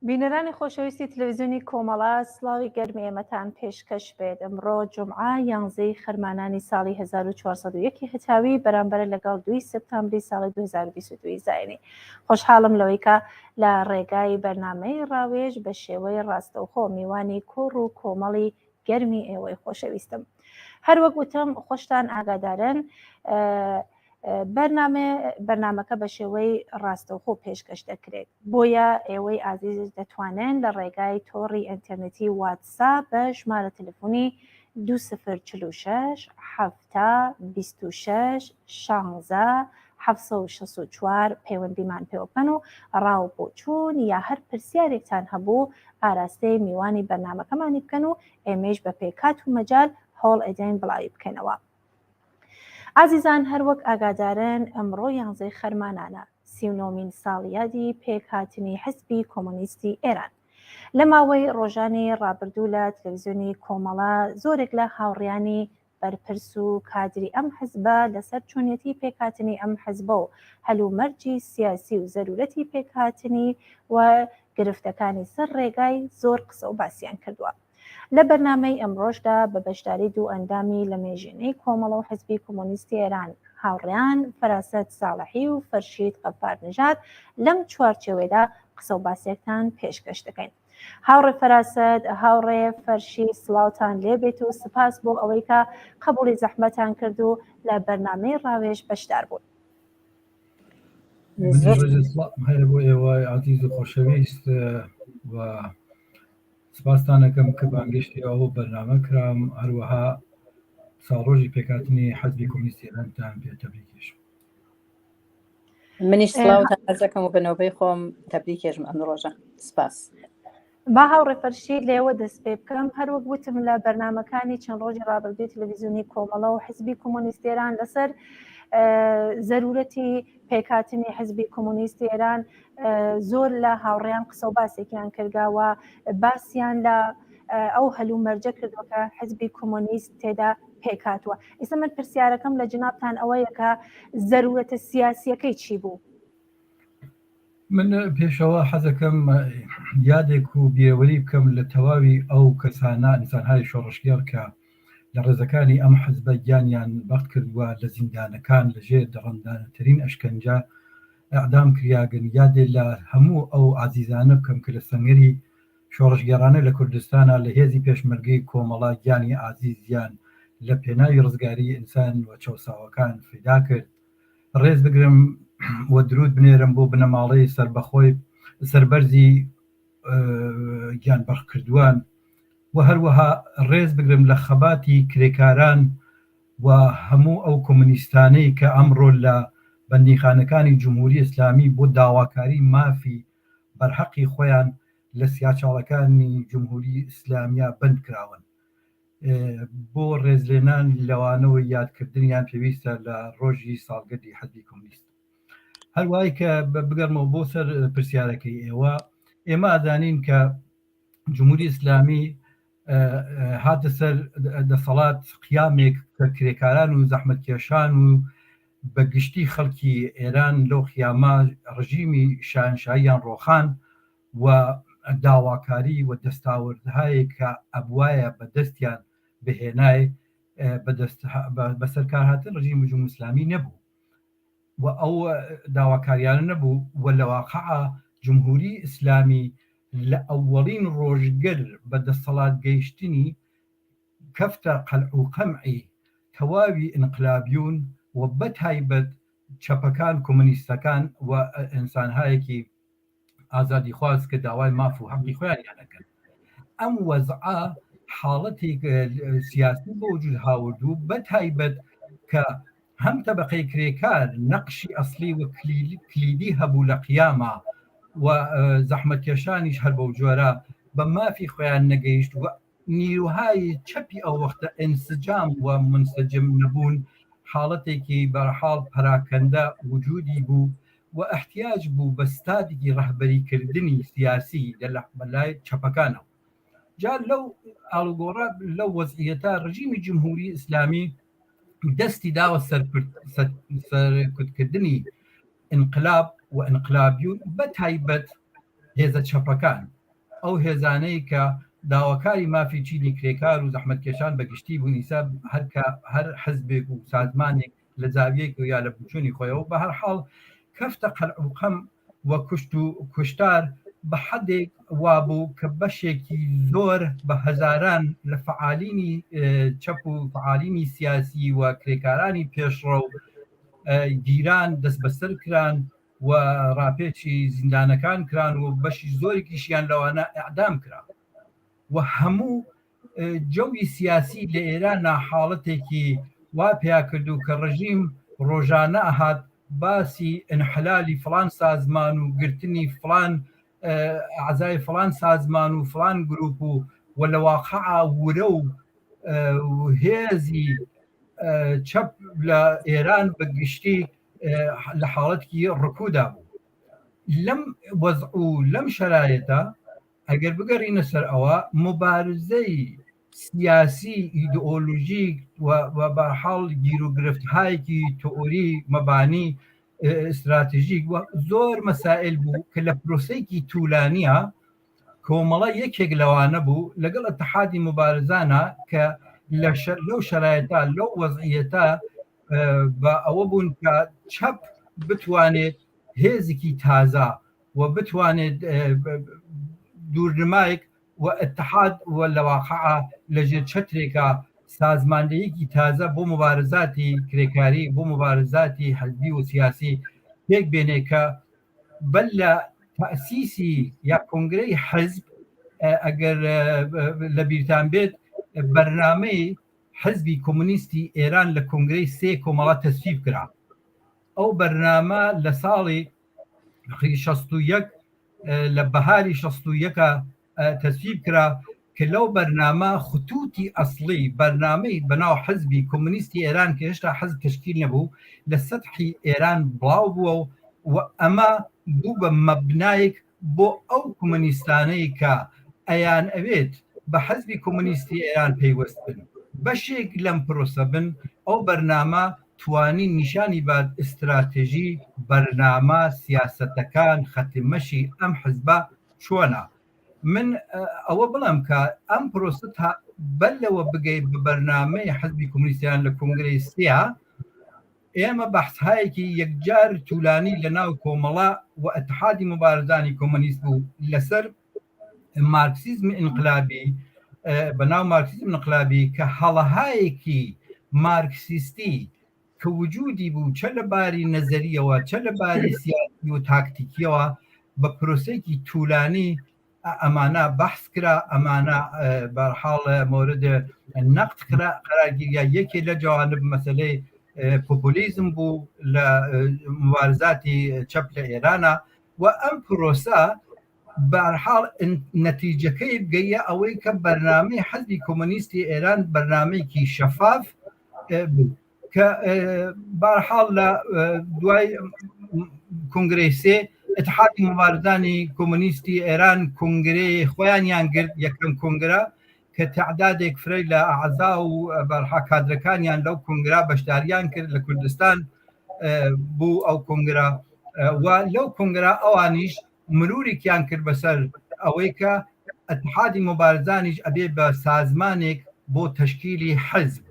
بینەرانی خۆشەویستی تلەڤیزیۆنی کۆمەڵا سڵاوی گەرمی ئێمەتان پێشکەش بێت. ئەمڕۆ جومعە 11 خەرمانانی ساڵی 1401 هەتاوی بەرامبەر لەگەڵ 2 سپتامبری ساڵی 2022 زاینی. خۆشحاڵم لەوەیکە لە ڕێگای بەرنامەی ڕاوێژ بە شێوەی ڕاستەوخۆ میوانی کوڕ و کۆمەڵی گەرمی ئێوەی خۆشەویستم. هەروەک وتم خۆشتان ئاگادارن بەرنامەکە بە شێوەی ڕاستەوخۆ پێشکەش دەکرێت، بۆیە ئێوەی ئازیز دەتوانن لە ڕێگای تۆڕی ئینتەرنێتی واتساپ بە ژمارە تەلەفۆنی 2046 26 16 764 پەیوەندیمان پێوەکەن و ڕاو بۆچوون یا هەر پرسیارێکتان هەبوو ئاراستەی میوانی بەرنامەکەمانی بکەن و ئێمەش بە پێکات و مەجال هەوڵ ئەدەین بڵاوی بکەنەوە. عزیزان هەروەک ئاگادارن ئەمڕۆ 11 خەرمانانە 39مین ساڵیادی پێکهاتنی حزبی کۆمۆنیستی ئێران. لە ماوەی ڕۆژانی ڕابردوو لە تلەڤیزیۆنی کۆمەڵا زۆرێک لە هاوڕیانی بەرپرس و کادری ئەم حزبە لەسەر چۆنیەتی پێکهاتنی ئەم حزبە و هەلومەرجی سیاسی و زەرورەتی پێکهاتنی و گرفتەکانی سەر ڕێگای زۆر قسە و باسییان کردووە. لە بەرنامەی ئەمڕۆژدا بە بەشداری دوو ئەندامی لە مێژێنەی کۆمەڵە و حزبی کۆمۆنیستی ئێران هاوڕێیان فەراسەت ساڵحی و فەرشید غەفارنژاد لەم چوارچێوەیەدا قسە و باسیەکتان پێشکەش دەکەین. هاوڕێ فەراسەت، هاوڕێ فەرشی، سڵاوتان لێبێت و سپاس بۆ ئەوەی کە قبوڵی زەحمەتان کرد و لە بەرنامەی ڕاوێژ بەشدار بوون. بۆ ئێوە عزیز و خۆشەویست و سپاستانەکەم کە بانگشتی ئەوە بەرنامە کرام، هەروەها ساڵۆژی پێکهاتنی حەزبی کۆمۆنیستی ئێرانتان پێ تەبریکێش. منیش سڵاوتان ئەرزەکەم و بنەوەی خۆم تەبریکێشم ئەم ڕۆژە. سپاس. با هاوڕێ فەرشی لێوە دەست پێ بکەم. هەروەک وتم لە بەرنامەکانی چەند ڕۆژی ڕابردووی تلەڤیزیۆنی کۆمەڵە و حزبی کۆمۆنیستی ئێران لەسەر زەرورەتی پێکهاتنی حزبی کۆمۆنیستی ئێران زۆر لە هاوڕێیان قسە و باسێکیان کرداوە، باسییان لە ئەو هەلومەرجە کردووە کە حزبی کۆمۆنیست تێدا پێکهاتووە. ئێستا من پرسیارەکەم لە جنابتان ئەوەیە کە زەرورەتە سیاسیەکەی چی بوو؟ من پێشەوە حەزەکەم یادێک و بیرەوەری بکەم لە تەواوی ئەو کەسانە ئینسانهای شۆڕشگێڕ کە لە ڕێزەکانی ئەم حزبە گیانیان بەخت کردووە، لە زیندانەکان لەژێر دەڕەندانەترین ئەشکەنجە ئەعدام کریاگەن. یادێ لە هەموو ئەو عزیزانە بکەم کە لە سەنگەری شۆڕشگێڕانە لە کوردستانە لە هێزی پێشمەرگەی کۆمەڵا گیانی عزیزیان لە پێناوی ڕزگاری ئینسان و چەساوەکان فیدا کرد. ڕێز بگرم و درود بنێرم بۆ بنەماڵەی سربەخۆی سەربەرزی گیان بەخ کردووان و هەروەها ڕێز بگرم لە خەباتی کرێکاران و هەموو ئەو کۆمونیستانەی کە ئەمڕۆ لە بەندیخانەکانی جمهوری ئیسلامی بۆ داواکاری مافی بەرحەقی خۆیان لە سیاچاڵەکانی جمهوری ئیسلامیە بند کراون. بۆ ڕێزلێنان لەوانەوە یادکردنیان پێویستە لە ڕۆژی ساڵگەردی حەزبی کۆمونیست. هەروای کە بگەڕمەوە بۆ سەر پرسیارەکەی ئێوە، ئێمە ئازانین کە جمهوری ئیسلامی هاتە سەر دەسەڵات قیامێک کە کرێکاران و زەحمەتکێشان و بە گشتی خەڵکی ئێران لەو خیامە ڕژیمی شاهنشاهیان ڕۆخان و داواکاری و دەستاوردهایی کە ئەبوایە بەدەستیان بهێنای بەسەرکار هاتن ڕژیمی جمهوری ئیسلامی نەبوو و ئەو داواکاریانە نەبوو و لە واقعە جمهوری ئیسلامی لە ئەوەڵین ڕۆژگەر بە دەسەڵات گەیشتنی کەفتە قەلع و قەمعی تەواوی ئینقلابیون و بەتایبەت چەپەکان کۆمونیستەکان و ئینسانهایەکی ئازادی خواست کە داوای ماف و حەقی خۆیان دەکەن. ئەم وەزعە حاڵەتێک سیاسی بۆ وجود هاوردوو بەتایبەت کە هەم تەبەقەی کرێکار نەقشی ئەسلی و کلیدی هەبوو لە قیامە و زەحمەتکێشانیش هەر بەو جۆرە بە مافی خۆیان نەگەیشت و نیروهای چەپی ئەو وەختە ئینسجام و منسجم نەبوون، حاڵەتێکی بەرحاڵ پەراکەندە وجودی بوو و احتیاج بوو بە ستادێکی ڕەهبەریکردنی سیاسی لەلای چەپەکانەوە. جا لەو ئاڵوگۆڕە لەو وەزعیەتە ڕژیمی جمهوری ئیسلامی دەستی داوە سەرکوتکردنی ئینقلاب و ئینقلابیون بە تایبەت هێزە چەپەکان ئەو هێزانەی کە داواکاری مافی چینی کرێکار و زەحمەتکێشان بەگشتی بوون ئیسا هەر حزبێک و سازمانێک لە زاویەک و یا لە بچوونی خۆیەوە بە هەر حاڵ کەفتە قەلعوقەم وە کوشت و کوشتار بە حەدێک وابوو کە بەشێکی زۆر بە هەزاران لە فعالینی چەپ و فعالینی سیاسی و کرێکارانی پێشڕە و گیران دەست بەسەر کران و ڕاپێکی زیندانەکان کران و بەشی زۆرێکیشیان لەوانە ئەعدام کرا و هەموو جەوی سیاسی لە ئێرانە حاڵەتێکی وا پیا کردو کە ڕژیم ڕۆژانە ئەهات باسی انحلالی فلان سازمان و گرتنی فلان ئەعزای فلان سازمان و فلان گروپ و لە واقعە ورە و هێزی چەپ لە ئێران بەگشتی لە حاڵەتکی ڕکوودا بوو. لەم وەزع و لەم شەرایەتە ئەگەر بگەڕینە سەر ئەوە مبارزەی سیاسی ئیدئۆلۆژیک و بەحاڵ گیر و گرفتهایەکی تئۆری مەبانی استراتژیک و زۆر مەسائل بوو کە لە پرۆسەیەکی توولانیە کۆمەڵە یەکێک لەوانە بوو لەگەڵ ئەتحادی مبارزانە کە لەو شەرایەتە لەو وەزعیەتە بە ئەوە بوون کە چەپ بتوانێت هێزێکی تازە و بتوانێت دوورنمایك و اتحاد و لە واقعە لەژێر چەترێکە سازماندەیەکی تازە بۆ مبارزاتی کرێکاری بۆ مبارزاتی حەزبی و سیاسی پێک بێنێ کە بەل لە تەئسیسی یا کۆنگرەی حەزب ئەگەر لە بیرتان بێت بەرنامەی حەزبی کۆمونیستی ئێران لە کۆنگرەی سێ کۆمەڵە تەسویب کرا. ئەو بەرنامە لە ساڵی 61 لە بەهاری 61 تەسویب کرا کە لەو بەرنامە خطوتی ئەسڵی بەرنامەی بەناو حەزبی کۆمونیستی ئێران کە هێشتا حەزب تشکیل نەبوو لە سەتحی ئێران بڵاو بووە و ئەمە بوو بە مەبنایەک بۆ ئەو کۆمونیستانەی کە ئەیان ئەوێت بە حەزبی کۆمونیستی ئێران پەیوەست بن بەشێک لەم پرۆسە بن. ئەو بەرنامە توانی نیشانی باد استراتێژی بەرنامە سیاسەتەکان خەتمەشی ئەم حزبە چۆنە. من ئەوە بڵم کە ئەم پرۆسە بەلەوە بگەیت بە بەرنامەی حەزبی کۆمونیستیان لە کۆنگرەی سێ ئێمە بەحثایەکی یەکجار توولانی لە ناو کۆمەڵە و ئەتحادی مبارزانی کۆمونیست بوو لەسەر مارکسیزم انقلابی بەناو مارکسیزم انقلابی کە هەڵەهایەکی مارکسیستی کە وجودی بوو چە لە باری نەزەریەوە چە لە باری سیاسی و تاکتیکیەوە بە پرۆسەیەکی توولانی ئەمانە بەحث کرا، ئەمانە بەرحاڵ مورد نەقد قەرارگیریا یەکێ لە جوانب مەسەلەی پۆپولیزم بوو لە مبارزاتی چەپ لە ئێرانە و ئەم پرۆسە بەرحاڵ نەتیجەکەی بگەیە ئەوەی کە بەرنامەی حەزبی کۆمونیستی ئێران بەرنامەیەکی شەفاف بوو کە بەرحاڵ لە دوای کۆنگرەی سێ اتحادی مبارزانی کۆمونیستی ئێران کۆنگرەی خۆیانیان گرت یەکەم کۆنگرە کە تعدادێک فرەی لە ئەعزا و بەرحا کادرەکانیان لەو کۆنگرا بەشداریان کرد لە کوردستان بوو ئەو کۆنگرا و لەو کۆنگرا ئەوانیش مرورێکیان کرد بەسەر ئەوەی کە اتحادی مبارزانیش ئەبێ بە سازمانێک بۆ تشکیلی حەزب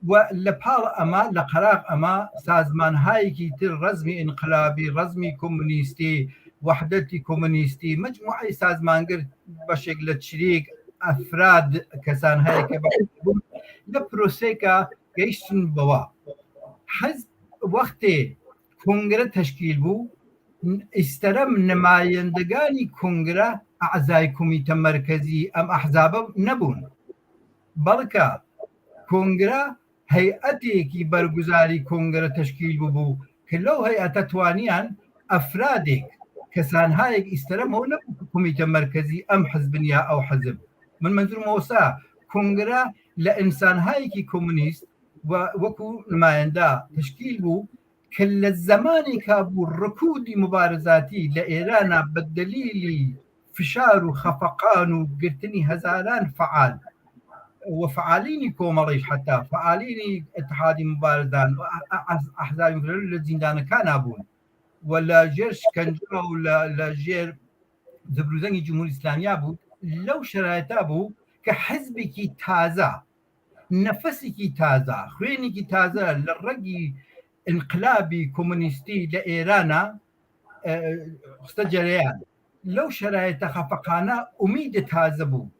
و لە پاڵ ئەمە لە قەراق ئەمە سازمانهایەکی تر ڕزمی انقلابی ڕزمی کۆمونیستی وحدەتی کۆمونیستی مجموعەی سازمانگر بەشێک لە چریک ئەفراد کەسان هەیە کە بوون لە پرۆسێکە گەیشتن بەوە حەزب وەختێ کۆنگرە تشکیل بوو ئیستەرەم نمایەندەگانی کۆنگرە ئەعزای کۆمیتە مەرکەزی ئەم ئەحزابە نەبوون بەڵکە کۆنگرە هەیئەتێکی بەرگوزاری کۆنگرە تشکیل بوو کە لەو هەیئەتە توانیان ئەفرادێک کەسانهایەک ئیستەرەمەوە نەبوو کۆمیتە مەرکەزی ئەم حزبنیا ئەو حزب من منزورمەوەسا کۆنگرە لە ئینسانهایەکی کۆمونیست وەکو نمایەندە تشکیل بوو کە لە زمانێکا بوو ڕکودی مبارزاتی لە ئێرانە بە دەلیلی فشار و خەفەقان و گرتنی هەزاران فعال وفعاليني كومريش حتى فعاليني اتحادي مبارزان احزاب لە زیندانە کان هبوون ولا جێر شکنجە و لە ژێر زبروزەنگی جمهوری ئیسلامیە بوو لەو شرایطا بوو کە حزبێکی تازە نەفەسێکی تازە خوێنێکی تازە لە ڕەگی انقلابی کۆمونیستی لە ئێرانە خستە جەریان لەو شرایطە خەفەقانە ئومیدە تازە بوو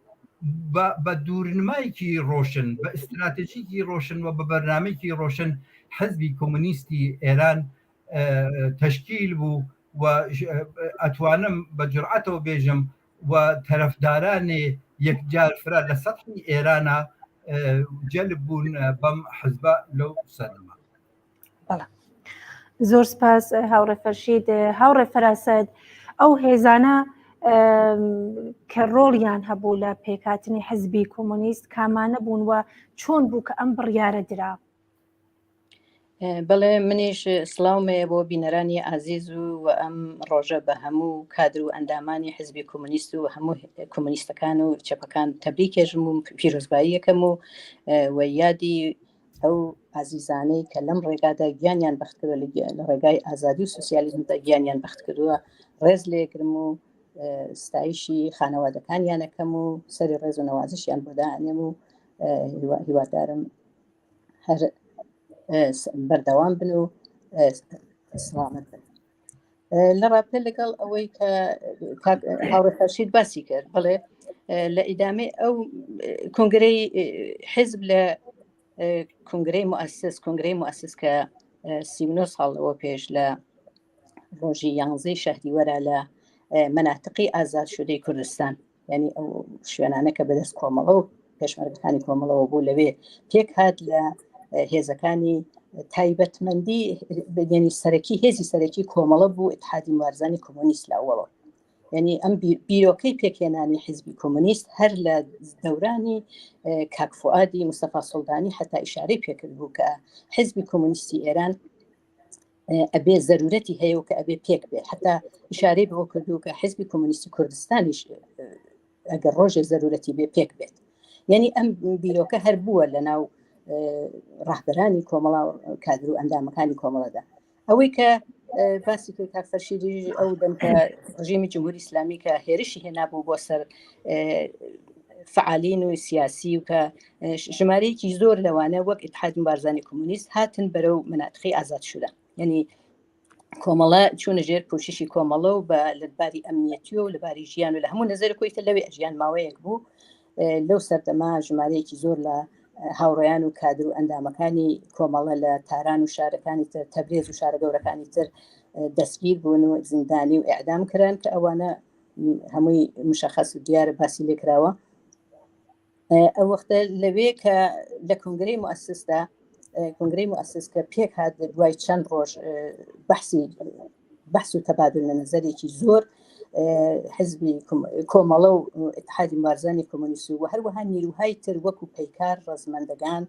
بە دوورنمایکی ڕۆشن بە ئستراتژیکی ڕۆشن و بە بەرنامەیەکی ڕۆشن حزبی کۆمونیستی ئێران تشکیل بوو و ئەتوانم بە جورعەتەوە بێژم و تەرەفدارانی یەکجار فرا لە سەطحی ئێرانە جەلب بوون بەم حزبە لەو سەدەما. زۆر سپاس هاوڕێ فەرشید. هاوڕێ فەراسەد ئەو هێزانە کە ڕۆڵیان هەبوو لە پێکهاتنی حزبی کۆمونیست کامانە بوون و چۆن بوو کە ئەم بڕیارە درا؟ بەڵێ منیش سڵاومێ بۆ بینەرانی ئازیز و ئەم ڕۆژە بە هەموو کادر و ئەندامانی حزبی کۆمونیست و هەموو کۆمونیستەکان و چەپەکان تەبریکێژم و پیرۆزبایی یەکەم و یادی ئەو ئازیزانەی کە لەم ڕێگادا گیانیان بەخت کردووە لە ڕێگای ئازادی و سوسیالیزمدا گیانیان بەخت کردووە ڕێز لێکرم و ستایشی خانەوادەکانیانەکەم و سەری ڕێز و نەوازشیان بۆ دائێنم و هیوادارم هەر بەردەوام بن و سلامت بن. لە ڕابطە لەگەڵ ئەوەی کە هاوڕێ فەرشید باسی کرد بڵێ لە ئیدامەی ئەو کنگرەی حزب لە کنگرەی مؤسس کە 39 ساڵەوە پێش لە ڕۆژی 11 شەهریوەرە لە مناتقی ئازاد شودەی کوردستان یعنی ئەو شوێنانە کە بەدەست کۆمەڵە و پێشمەرگەکانی کۆمەڵەوە بوو لەوێ پێک هات لە هێزەکانی تایبەتمەندی یعنی سەرەکی هێزی سەرەکی کۆمەڵە بوو اتحادی مبارزانی کۆمونیست لە ئەوڵەوە یعنی ئەم بیرۆکەی پێکهێنانی حزبی کۆمونیست هەر لە دەورانی کاک فوئادی مستەفا سڵدانی حتا ئیشارەی پێکرد بوو کە حزبی کۆمونیستی ئێران ئەبێ ضرورەتی هەیە و کە ئەبێ پێک بێ حتا ئیشارەی بۆ کردو کە حزبی کۆمونیستی کوردستانیش ئەگەر ڕۆژێ ضرورەتی بێ پێک بێت یعنی ئەم بیرۆکە هەر بووە لە ناو ڕاهبەرانی کۆمەڵا کادر و ئەندامەکانی کۆمەڵەدا ئەوەی کە باسی کرد کاک فەرشیدی ئەو دەم کە ڕژیمی جمهوری ئیسلامی کە هێرشی هێنابوو بۆ سەر فعالین و سیاسی و کە ژمارەیەکی زۆر لەوانە وەک اتحادی مبارزانی کۆمونیست هاتن بەرەو مناتقی ئازاد شودە یعنی کۆمەڵە چوونە ژێر پوششی کۆمەڵە و بە لەباری ئەمنیەتی و لەباری ژیان و لە هەموو نەزەر کۆیتە لەوێ ئەژیان ماوەیەک بوو لەو سەردەما ژمارەیەکی زۆر لە هاوڕێیان و کادر و ئەندامەکانی کۆمەڵە لە تاران و شارەکانی تر تەبرێز و شارە گەورەکانی تر دەستگیر بوون و زیندانی و ئیعدام کران کە ئەوانە هەمووی مشخص و دیارە باسی لێکراوە ئەو وەختە لەوێ کە لە کنگرەی مؤسسدا کنگرەی مؤسس کە پێک هات دوای چەند ڕۆژ بەحث و تەبادل لە نەزەرێکی زۆر حزبی کۆمەڵە و اتحادی مبارزانی کۆمونیست و هەروەها نیروهای تر وەکو پەیکار ڕەزمەندەکان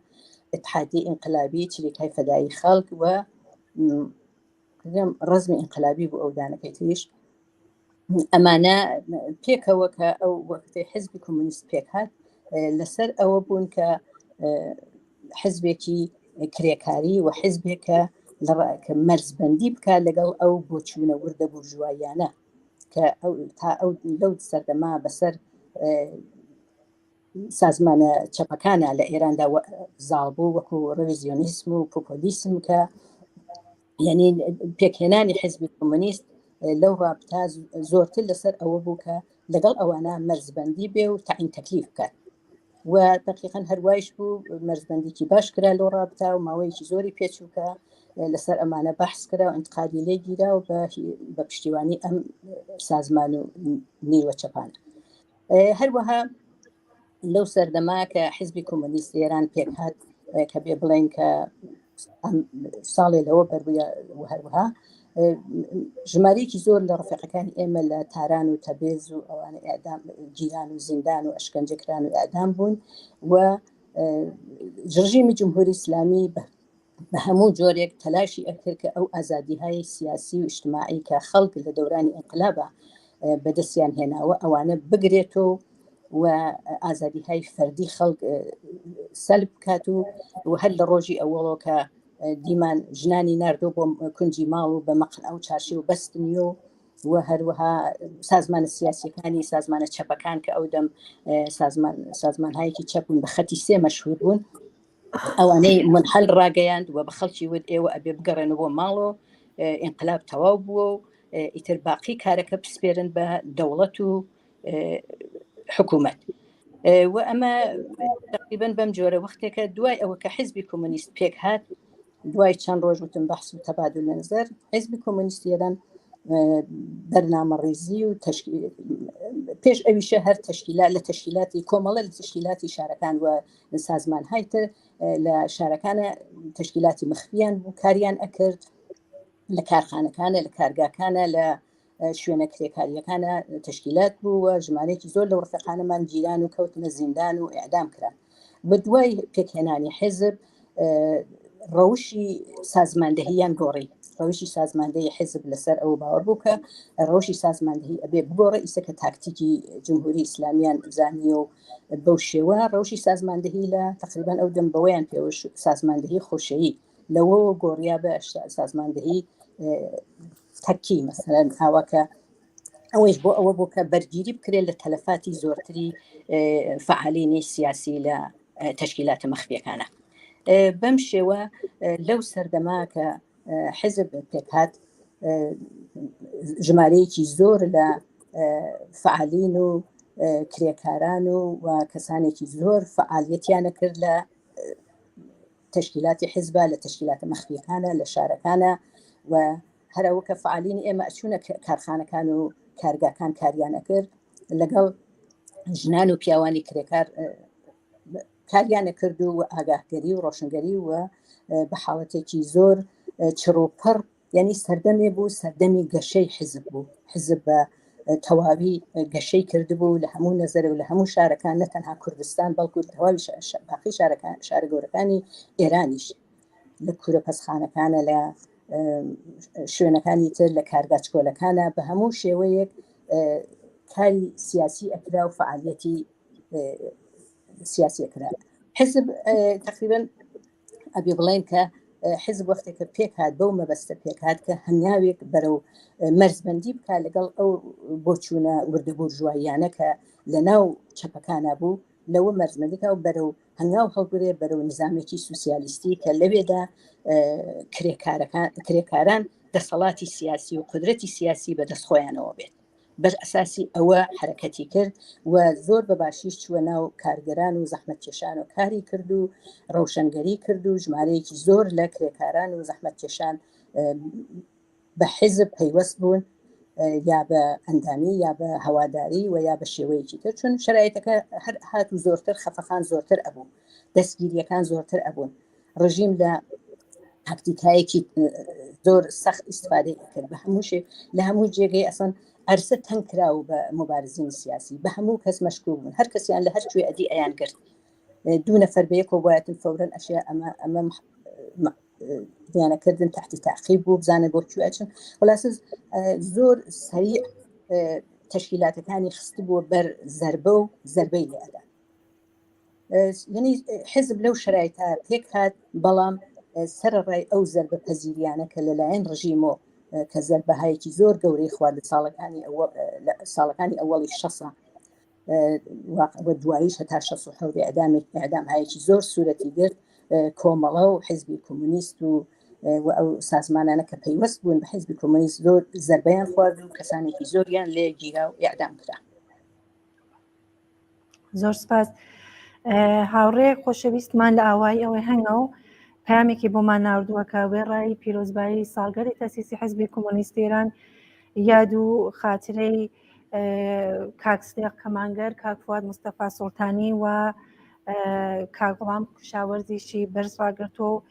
اتحادی ئینقلابی چریکای فەدایی خەڵک و ڕەزمی ئینقلابی بوو ئەو دانەکەی تریش ئەمانە پێکەوە کە ئەو وەکتی حزبی کۆمونیست پێک هات لەسەر ئەوە بوون کە حزبێکی کرێکاری و حزبێکە مەرزبەندی بکە لەگەڵ ئەو بۆچوونە وردە بورژواییانە کە تا ئەو لەو سەردەما بەسەر سازمانە چەپەکانە لە ئێراندا زاڵ بوو وەکو ڕەڤیزیۆنیسم و پۆپۆلیسم کە یعنی پێکهێنانی حزبی کۆمونیست لەو ڕابطە زۆرتر لەسەر ئەوە بوو کە لەگەڵ ئەوانە مەرزبەندی بێ و تعیین تەکلیف بکات و دقیقاً هەروایش بوو مەرزبەندێکی باش کرا لەو ڕابطە و ماوەیەکی زۆری پێچووکە لەسەر ئەمانە بەحث کرا و ئینتقادی لێ گیرا و بە پشتیوانی ئەم سازمان و نیروە چەپانە هەروەها لەو سەردەما کە حزبی کۆمونیست ئێران پێک هات کە بێ بڵێن کە ساڵێ لەوە بەرویە و هەروەها ژمارەیەکی زۆر لە ڕفیقەکانی ئێمە لە تاران و تەبێز و ئەوانە ئیعدام گیران و زیندان و ئەشکەنجەکران و ئیعدام بوون و ڕژیمی جمهوری ئیسلامی بە هەموو جۆرێک تەلاشی ئەکرد کە ئەو ئازادیهای سیاسی و اجتماعی کە خەڵک لە دەورانی ئینقلابە بەدەستیان هێناوە ئەوانە بگرێتەوە و ئازادیهای فەردی خەڵک سەلب بکات و هەر لە ڕۆژی ئەوڵۆ کە دیمان ژنانی ناردۆ بۆ کونجی ماڵ و بە مەقن ئەو چارشی و بەستنی و و هەروەها سازمانە سیاسیەکانی سازمانە چەپەکان کە ئەو دەم سازمانهایەکی چەپون بە خەتی سێ مەشهور بوون ئەوانەی منحل ڕاگەیاند و بە خەڵکی ود ئێوە ئەبێ بگەڕێنەوە ماڵەوە ئینقلاب تەواو بووە و ئیتر باقی کارەکە پسپێرن بە دەوڵەت و حکوومەت و ئەمە تقریباً بەم جۆرە وەختێکە دوای ئەوە کە حیزبی کۆمونیست پێک هات دوای چەند ڕۆژ وتم بەحس و تەبادل نظر حیزبی کۆمونیستیەدان بەرنامەڕێزی و پێش ئەویشە هەر تشکیلات لە تشکیلاتی کۆمەڵە لە تشکیلاتی شارەکان و سازمان هایتر لە شارەکانە تشکیلاتی مخفیان بوو کاریان ئەکرد لە کارخانەکانە لە کارگاکانە لە شوێنە کرێکاریەکانە تشکیلات بوو و ژمارەیەکی زۆر لە ڕفەقانەمان گیران و کەوتنە زیندان و ئیعدام کرا بە دوای پێکهێنانی حیزب ڕەوشی سازماندەهیان گۆڕی ڕەوشی سازماندەهی حیزب لەسەر ئەو باوەڕ بوو کە ڕەوشی سازماندەهی ئەبێ بگۆڕە ئیسەکە تاکتیکی جمهوری ئیسلامیان زانیە و بەو شێوە ڕەوشی سازماندەهی لە تقریبا ئەو دەم بەوەیان پێوەش سازماندەهی خۆشەیی لەوە گۆڕیا بە سازماندەهی تەکی مەسەلەن هاواکە ئەوەش بۆ ئەوە بوو کە بەرگیری بکرێت لە تەلەفاتی زۆرتری فعالینی سیاسی لە تشکیلاتە مەخفیەکانە بەم شێوە لەو سەردەما کە حیزب پێکهات ژمارەیەکی زۆر لە فعالین و کرێکاران و کەسانێکی زۆر فعالیەتیانە کرد لە تشکیلاتی حیزبە لە تشکیلاتە مەخفیەکانە لە شارەکانە و هەرەوە کە فعالینی ئێمە ئەچوونە کارخانەکان و کارگاکان کاریانە کرد لەگەڵ ژنان و پیاوانی کرێکار کاریانە کرد و ئاگاهگەری و ڕۆشنگەری و بە حاڵەتێکی زۆر چڕوپڕ یعنی سەردەمێ بوو سەردەمی گەشەی حیزب بوو حیزب بە تەواوی گەشەی کردبوو لە هەموو نەزەرە و لە هەموو شارەکان نەتەنها کوردستان بەڵکو تەواوی باقی شارە گەورەکانی ئێرانیش لە کوورە پەسخانەکانە لە شوێنەکانی تر لە کارگاچکۆلەکانە بە هەموو شێوەیەک کاری سیاسی ئەکرا و فعالیەتی سیاسی ئەکرا حیزب تقریبا ئەبێ بڵێن کە حیزب وەختێکە پێک هات بەو مەبەستە پێک هات کە هەنگاوێک بەرەو مەرزبەندی بکە لەگەڵ ئەو بۆچوونە وردە بورژواییانە کە لە ناو چەپەکانە بوو لەوە مەرزبەندیکە و بەرەو هەنگاو هەڵگرێ بەرەو نظامێکی سوسیالیستی کە لەوێدا کرێکاران دەسەڵاتی سیاسی و قدرەتی سیاسی بەدەستخۆیانەوە بێت بەر ئەساسی ئەوە حرەکەتی کرد و زۆر بە باشیش چووە ناو کارگەران و زەحمەتکێشان و کاری کرد و ڕەوشنگەری کرد و ژمارەیەکی زۆر لە کرێکاران و زەحمەتکێشان بە حیزب پەیوەست بوون یا بە ئەندامی یا بە هەواداری و یا بە شێوەیەکی تر چون شرایطەکە هەر هات و زۆرتر خەفەخان زۆرتر ئەبوو دەستگیریەکان زۆرتر ئەبوون ڕژیم لە تاکتیکایەکی زۆر سەخت ئیستفادەی کرد بە هەمووشێ لە هەموو جێگەی ئەسەن ئەرسە تەنگ کراوە بە مبارزین سیاسی بە هەموو کەس مەشکوک بوون هەر کەسیان لە هەر کوێ ئەدی ئەیان گرت دوو نەفەر بەیەکەوە بایەتن فەورەن ئەشیا ئەمە دیانەکردن تحتی تعقیب بوو بزانە بۆ کوێ ئەچن خلاصە زۆر سریع تشکیلاتەکانی خست بووە بەر زەربە و زەربەی لێدا یعنی حیزب لەو شرایطە پێک هات بەڵام سەرڕای ئەو زەربە پەزیریانە کە لەلایەن ڕژیمۆ کە زەربەهایەکی زۆر گەورەی خوارد ساڵەکانی ئەوەڵی شەسە و دواییش هەتا 67 ئەعدام هایەکی زۆر سوورەتی گرت کۆمەڵە و حیزبی کۆمونیست و ئەو سازمانانە کە پەیوەست بوون بە حیزبی کۆمونیست زۆر زەربەیان خوارد و کەسانێکی زۆریان لێ گیرا و ئیعدام کرا. زۆر سپاس هاوڕێ خۆشەویستمان لە ئاوایی ئەوەی هەنگە و پامێکی بۆمان ناردووە کە وێڕایی پیرۆزبایی ساڵگەری تەسیسی حیزبی کۆمونیست ئێران یاد و خاترەی کاک سدیق کەمانگەر کاک فواد مستەفا سوڵتانی و کاک غوڵام کوشاوەرزیشی بەرز ڕاگرتووە و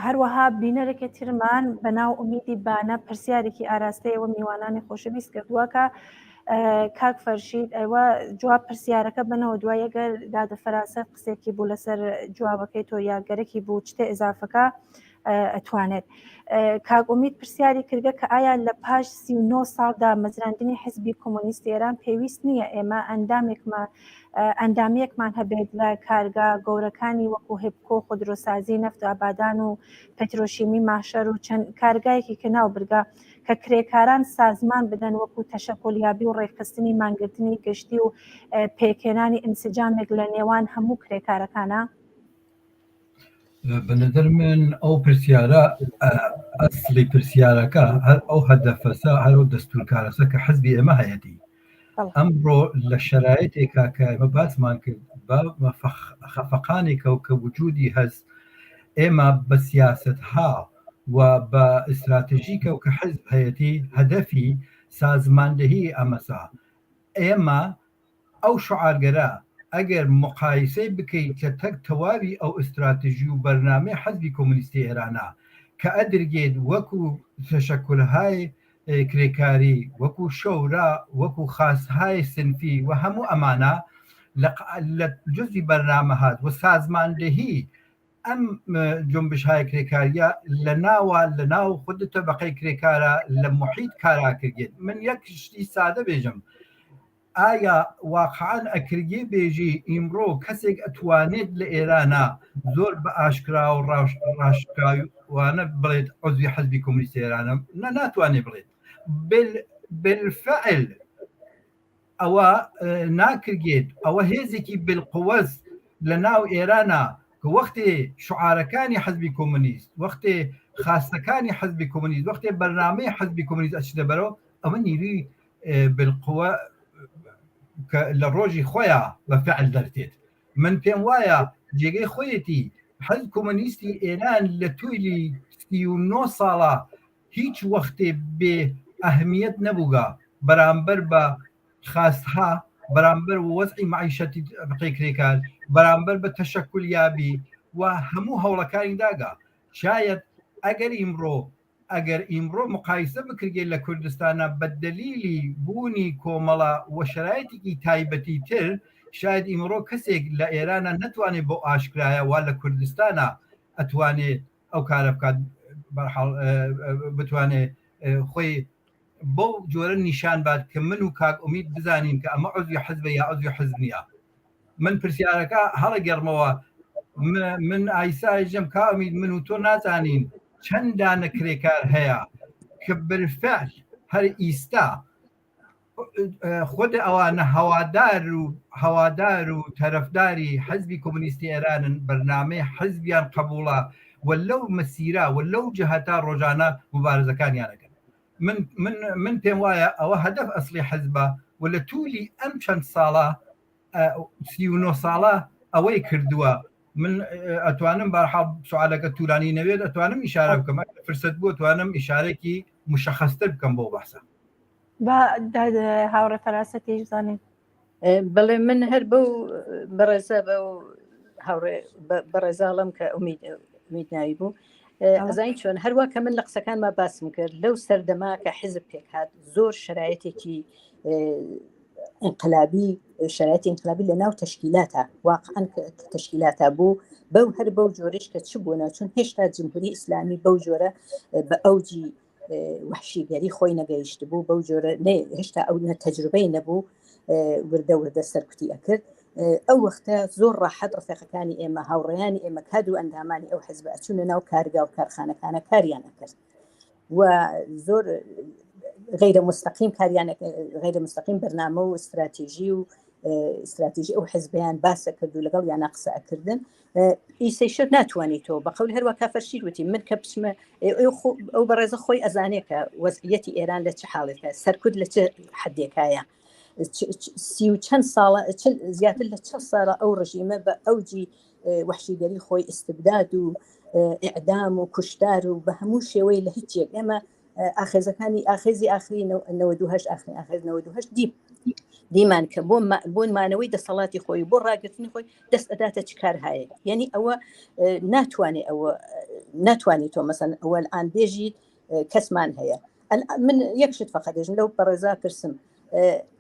هەروەها بینەرێکی ترمان بەناو ئومیدی بانە پرسیارێکی ئاراستەیەوە میوانانی خۆشەویست کردووە کە کاک فەرشید ئەوە جواب پرسیارەکە بنەوە دوای ئەگەر دادەفەراسە قسێکی بوو لەسەر جوابەکەی تۆ یاگەرەکی بوو چتە ئێزافەکە ئەتوانێت. کاگۆمیت پرسیاری کردە کە ئایا لە پاش 39 ساڵدا مەزراندنی حزبی کۆمۆنیستی ئێران پێویست نییە ئێمە ئەندامەیەکمان هەبێت لە کارگا گەورەکانی وەکو هێبکۆ، خودرۆسازی، نەفت و ئابادان و پەترۆشیمی ماشەر و چەند کارگایەکی کە ناوبرگا کە کرێکاران سازمان بدەن وەکو تەشەکۆلیابی و ڕێکخستنی مانگرتنی گشتی و پێکێنانی ئینسجامێک لە نێوان هەموو کرێکارەکانە؟ بەنظر من ئەو پرسیارە ئەسلی پرسیارەکە هەر ئەو هەدەفەسە هەرو دەستورکارەسە کە حزبی ئێمە هەیەتی ئەمڕۆ لە شرایطێکا کە ئێمە باسمان کرد بە خەفەقانێکە و کە وجودی هەست ئێمە بە سیاستها و بە ئستراتژیکە و کە حزب هەیەتی هەدەفی سازماندەهی ئەمەسا ئێمە ئەو شعارگەرە ئەگەر مقایسەی بکەیت کە تەک تەواوی ئەو ئستراتژی و بەرنامەی حزبی کۆمونیستی ئێرانە کە ئەدرگێت وەکو تەشەکلهای کرێکاری وەکو شەورا وەکو خاستهای سنفی و هەموو ئەمانە لە جزئی بەرنامە هات و سازماندەهی ئەم جنبشهای کرێکاریە لە ناو خود تەبەقەی کرێکارە لە محیط کاراکردێت. من یەک شتی سادە بێژم، ئایا واقعان ئەکرگێ بێژی ئیمڕۆ کەسێک ئەتوانێت لە ئێرانە زۆر بە ئاشکرا و ڕاشکراوانە بڵێت عضوی حزبی کۆمونیستی ئێرانە؟ ناتوانێت بڵێت. بالفعل ئەوە ناکرگێت. ئەوە هێزێکی بالقوەز لە ناو ئێرانە کە وەختێ شعارەکانی حزبی کۆمونیست، وەختێ خاستەکانی حزبی کۆمونیست، وەختێ بەرنامەی حزبی کۆمونیست ئەچێتە بەرەوە، ئەوە نیروی بالقوە لە ڕۆژی خۆیان بە فعل دەرتێت. من پێم وایە جێگەی خۆیەتی حزب کۆمونیستی ئێران لە توولی 39 ساڵە هیچ وەختێ بێ ئەهمیەت نەبووگا بەرامبەر بە خاستها، بەرامبەر وەزعی معیشەتی بقی کرێکار، بەرامبەر بە تەشەکولیابی و هەموو هەوڵەکانی داگا. شاید ئەگەر ئیمڕۆ مقایسە بکرێت لە کوردستانە بە دەلیلی بوونی کۆمەڵە و شرایطێکی تایبەتی تر، شاید ئیمڕۆ کەسێک لە ئێرانە نەتوانێت بۆ ئاشکرایە وا لە کوردستانە ئەتوانێت ئەو کارە بکات، بتوانێت خۆی بەو جۆرە نیشان بات کە من و کاک ئومید بزانین کە ئەمە عضوی حزبە یا عضوی حزب نییە. من پرسیارەکە هەڵەگەڕمەوە، من ئایساژم کا ئومید من و تۆ نازانین چەندانە کرێکار هەیە کە بالفعل هەر ئیستا خود ئەوانە هەوادار و تەرەفداری حزبی کۆمونیستی ئێرانن، بەرنامەی حزبیان قبوڵە و لەو مەسیرە و لەو جەهەتا ڕۆژانە مبارزەکانیانەکەن. من پێم وایە ئەوە هەدەف ئەسلی حزبە و لە توولی ئەم چەند ساڵە 39 ساڵە ئەوەی کردووە. من ئەتوانم بەرحاڵ سوالەکە توورانی نەوێت ئەتوانم ئیشارە بکەم، فرسەت بوو ئەتوانم ئیشارێکی مشخصتر بکەم بۆ بەحسە. هاوڕێ فەراسە تێژ زانین. بەڵێ من هەر بەو بەڕێزە بەڕێزاڵم کە ئومید ناوی بوو ئەزانی چۆن هەروە کە من لە قسەکانما باسم کرد لەو سەردەما کە حزب پێک هات زۆر شرایەتێکی انقلابی شرایەتی انقلابی لە ناو تەشکیلاتە، واقعاً تەشکیلاتە بوو هەر بەو جۆرەش کە چ بوونە، چون هێشتا جمهوری ئیسلامی بەو جۆرە بە ئەوجی وحشیگەری خۆی نەگەیشت بوو، بەو جۆرە هێشتا ئەو تەجروبەی نەبوو وردە سەرکوتی ئەکرد. ئەو وەختە زۆر ڕاحەت ڕفێقەکانی ئێمە هاوڕێیانی ئێمە کاد و ئەندامانی ئەو حزبە ئەچوونە ناو کارگا و کارخانەکانە کاریان ئەکرد و زۆر غیرە مستەقیم غیرە مستەقیم بەرنامە و استراتیژی ئەو حزبیان باسە کرد و لەگەڵ یان قسە ئەکردن. ئیسەیشت ناتوانیتەوە بە قەول هەروە کافەرشیر وتی من کە بچمە ئەو بەڕێزە خۆی ئەزانێت کە وەزعیەتی ئێران لە چه حاڵێتە، سەرکوت لە چه حدێکایە، سی و چەند ساڵە زیاتر لە چەند ساڵە ئەو ڕژیمە بە ئەوجی وحشیگەری خۆی استبداد و ئیعدام و کوشتار و بە هەموو شێوەی لە هیچ یەک ئێمە ئاخێزەکانی ئاخێزی ئاخری 98 دیمان کە بۆ مانەوەی دەسەڵاتی خۆی بۆ ڕاگررتنی خۆی دەست ئەداتە چ کار هەیە. یعنی ئەوە ناتوانێت تۆ مەسەن ئەوە ئان بێژیت کەسمان هەیە. من یەکشت فەقەدێژن لەو بەڕێزا پرسم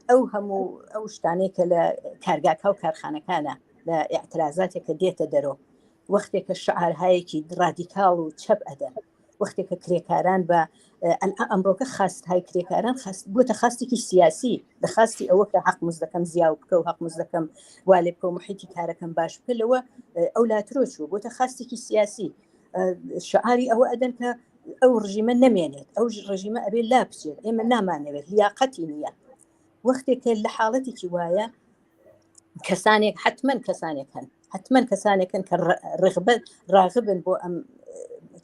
ئەو هەموو ئەو شتانەی کە لە کارگاکە و کارخانەکانە لە ئاعترازاتێکە دێتە دەرەوە وەختێکە شعارهایەکی ڕادیکاڵ و چەپ ئەدەن وەختێکە کرێکاران بە ئەمڕۆکە خاست های کرێکاران بۆتە خاستێکی سیاسی دەخواستی ئەوە کە حەق مزدەکەم زیاو بکە و حەق مزدەکەم وا لێ بکە و محیتی کارەکەم باش بکە لەوە ئەو لاترۆ چوو بۆتە خاستێکی سیاسی شعاری ئەوە ئەدەن کە ئەو ڕژیمە نەمێنێت ئەو ڕژیمە ئەبێ لا بچێت ئێمە نامانەوێت لیاقەتی نییە وەختێکە لە حاڵەتێکی وایە کەسانێک حتمما کەسانێکن کە ڕاغبن بۆ ئەم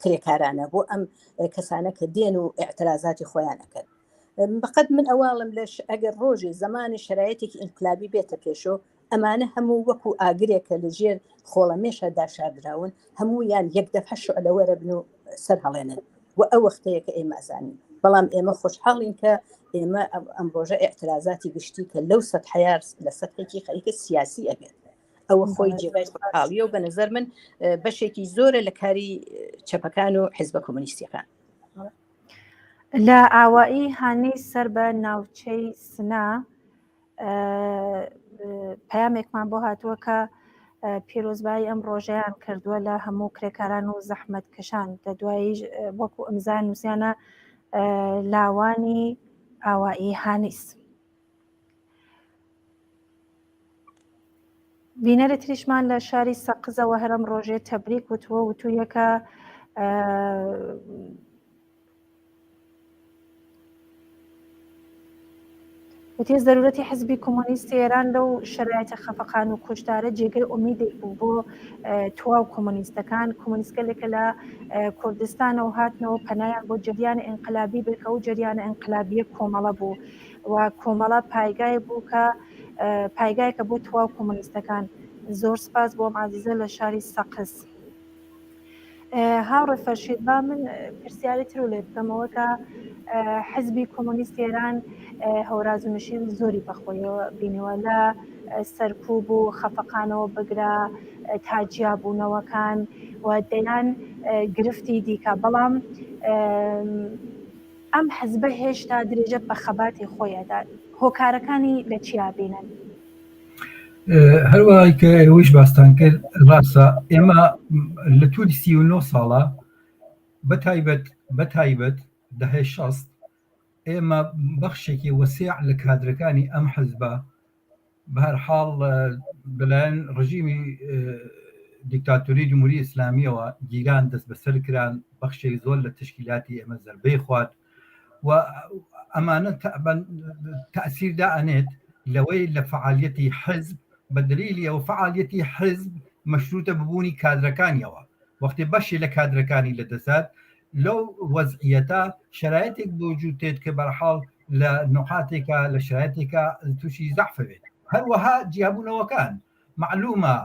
کرێکارانە بۆ ئەم کەسانە کە دێن و ئاعترازاتی خۆیانەکەن بەقەت من ئەواڵم لەش ئەگەر ڕۆژی زمانی شرایەتێکی ئینقلابی بێتە پێشۆ ئەمانە هەموو وەکو ئاگرێکە لەژێر خۆڵەمێشە داشادراون هەموو یان یەک دەفە شعلەوەرە بن و سەر هەڵێنن و ئەو وەختەیە کە ئێمە ئەزانین بەڵام ئێمە خۆشحاڵین کە ئێمە ئەم ڕۆژە ئاعترازاتی گشتی کە لەو سەدحەیار لە سەدحێکی خەریکە سیاسی ئەبێت ئەوە خۆی جێگای خۆشحاڵیە و بەنظر من بەشێکی زۆرە لە کاری چەپەکان و حیزبە کۆمونیستیەکان لە ئاوایی هانی سەر بە ناوچەی سنا پەیامێکمان بۆ هاتووە کە پیرۆزبایی ئەم ڕۆژەیان کردووە لە هەموو کرێکاران و زەحمەتکەشان لە دوایی وەکو ئەمزان نووسیانە لاوانی ئاوایی هانیس بینەرە تریشمان لە شاری سەقزەوە هەرم ڕۆژێ تەبریک وتووە وتوویەکە وتێ ضرورەتی حزبی کۆمۆنیستی ئێران لەو شرایەتە خەفەقان و کوشتارە جێگەی ئومیدێک بوو بۆ تواو کۆمۆنیستەکان کۆمۆنیستگەلێکە لە کوردستانەوە هاتنەوە پەنایان بۆ جریانە ئینقلابی بکە و جریانە ئینقلابیە کۆمەڵە بوو و کۆمەڵە پایگای بوو کە پایگایکە بۆ تواو کۆمۆنیستەکان زۆر سپاس بۆ عزیزە لە شاری سەقز هاوڕێ فەرشید با من پرسیاری تر لێ بکەمەوە کە حزبی کۆمۆنیستی ئێران هەوراز و نشین زۆری بەخۆیەوە بینەوە لە سەرکوب و خەفەقانەوە بگرە تاجیا بوونەوەکان و دەیان گرفتی دیکە بەڵام ئەم حزبە هێشتا درێژە بە خەباتی خۆیەدا هۆکارەکانی لە چیا بینن هەروەهای کە ئێوەش باستان کرد ڕاستە ئێمە لە تووری 39 ساڵە بەتایبەت دەهەی 60 ئێمە بەخشێکی وەسیع لە کادرەکانی ئەم حزبە بەهەرحاڵ بەلایەن ڕژیمی دیکتاتۆری جمهوری ئیسلامیەوە گیران دەست بەسەر کران بەخشێک زۆر لە تشکیلاتی ئێمە زەربەی خوارد و ئەمانە تەئسیردا ئەنێت لەوەی لە فعالیەتی حزب بە دلیلی ئەو فعالیەتی حزب مەشروطە ببوونی کادرەکانیەوە وەختی بەشی لە کادرەکانی لەدەسات لەو وەزعیەتە شرایەتێک بوجود تێت کە بەرحاڵ لە نقاطێکە لە شرایەتێکە تووشی زەحفەوێت هەروەها جیابوونەوەکان معلومە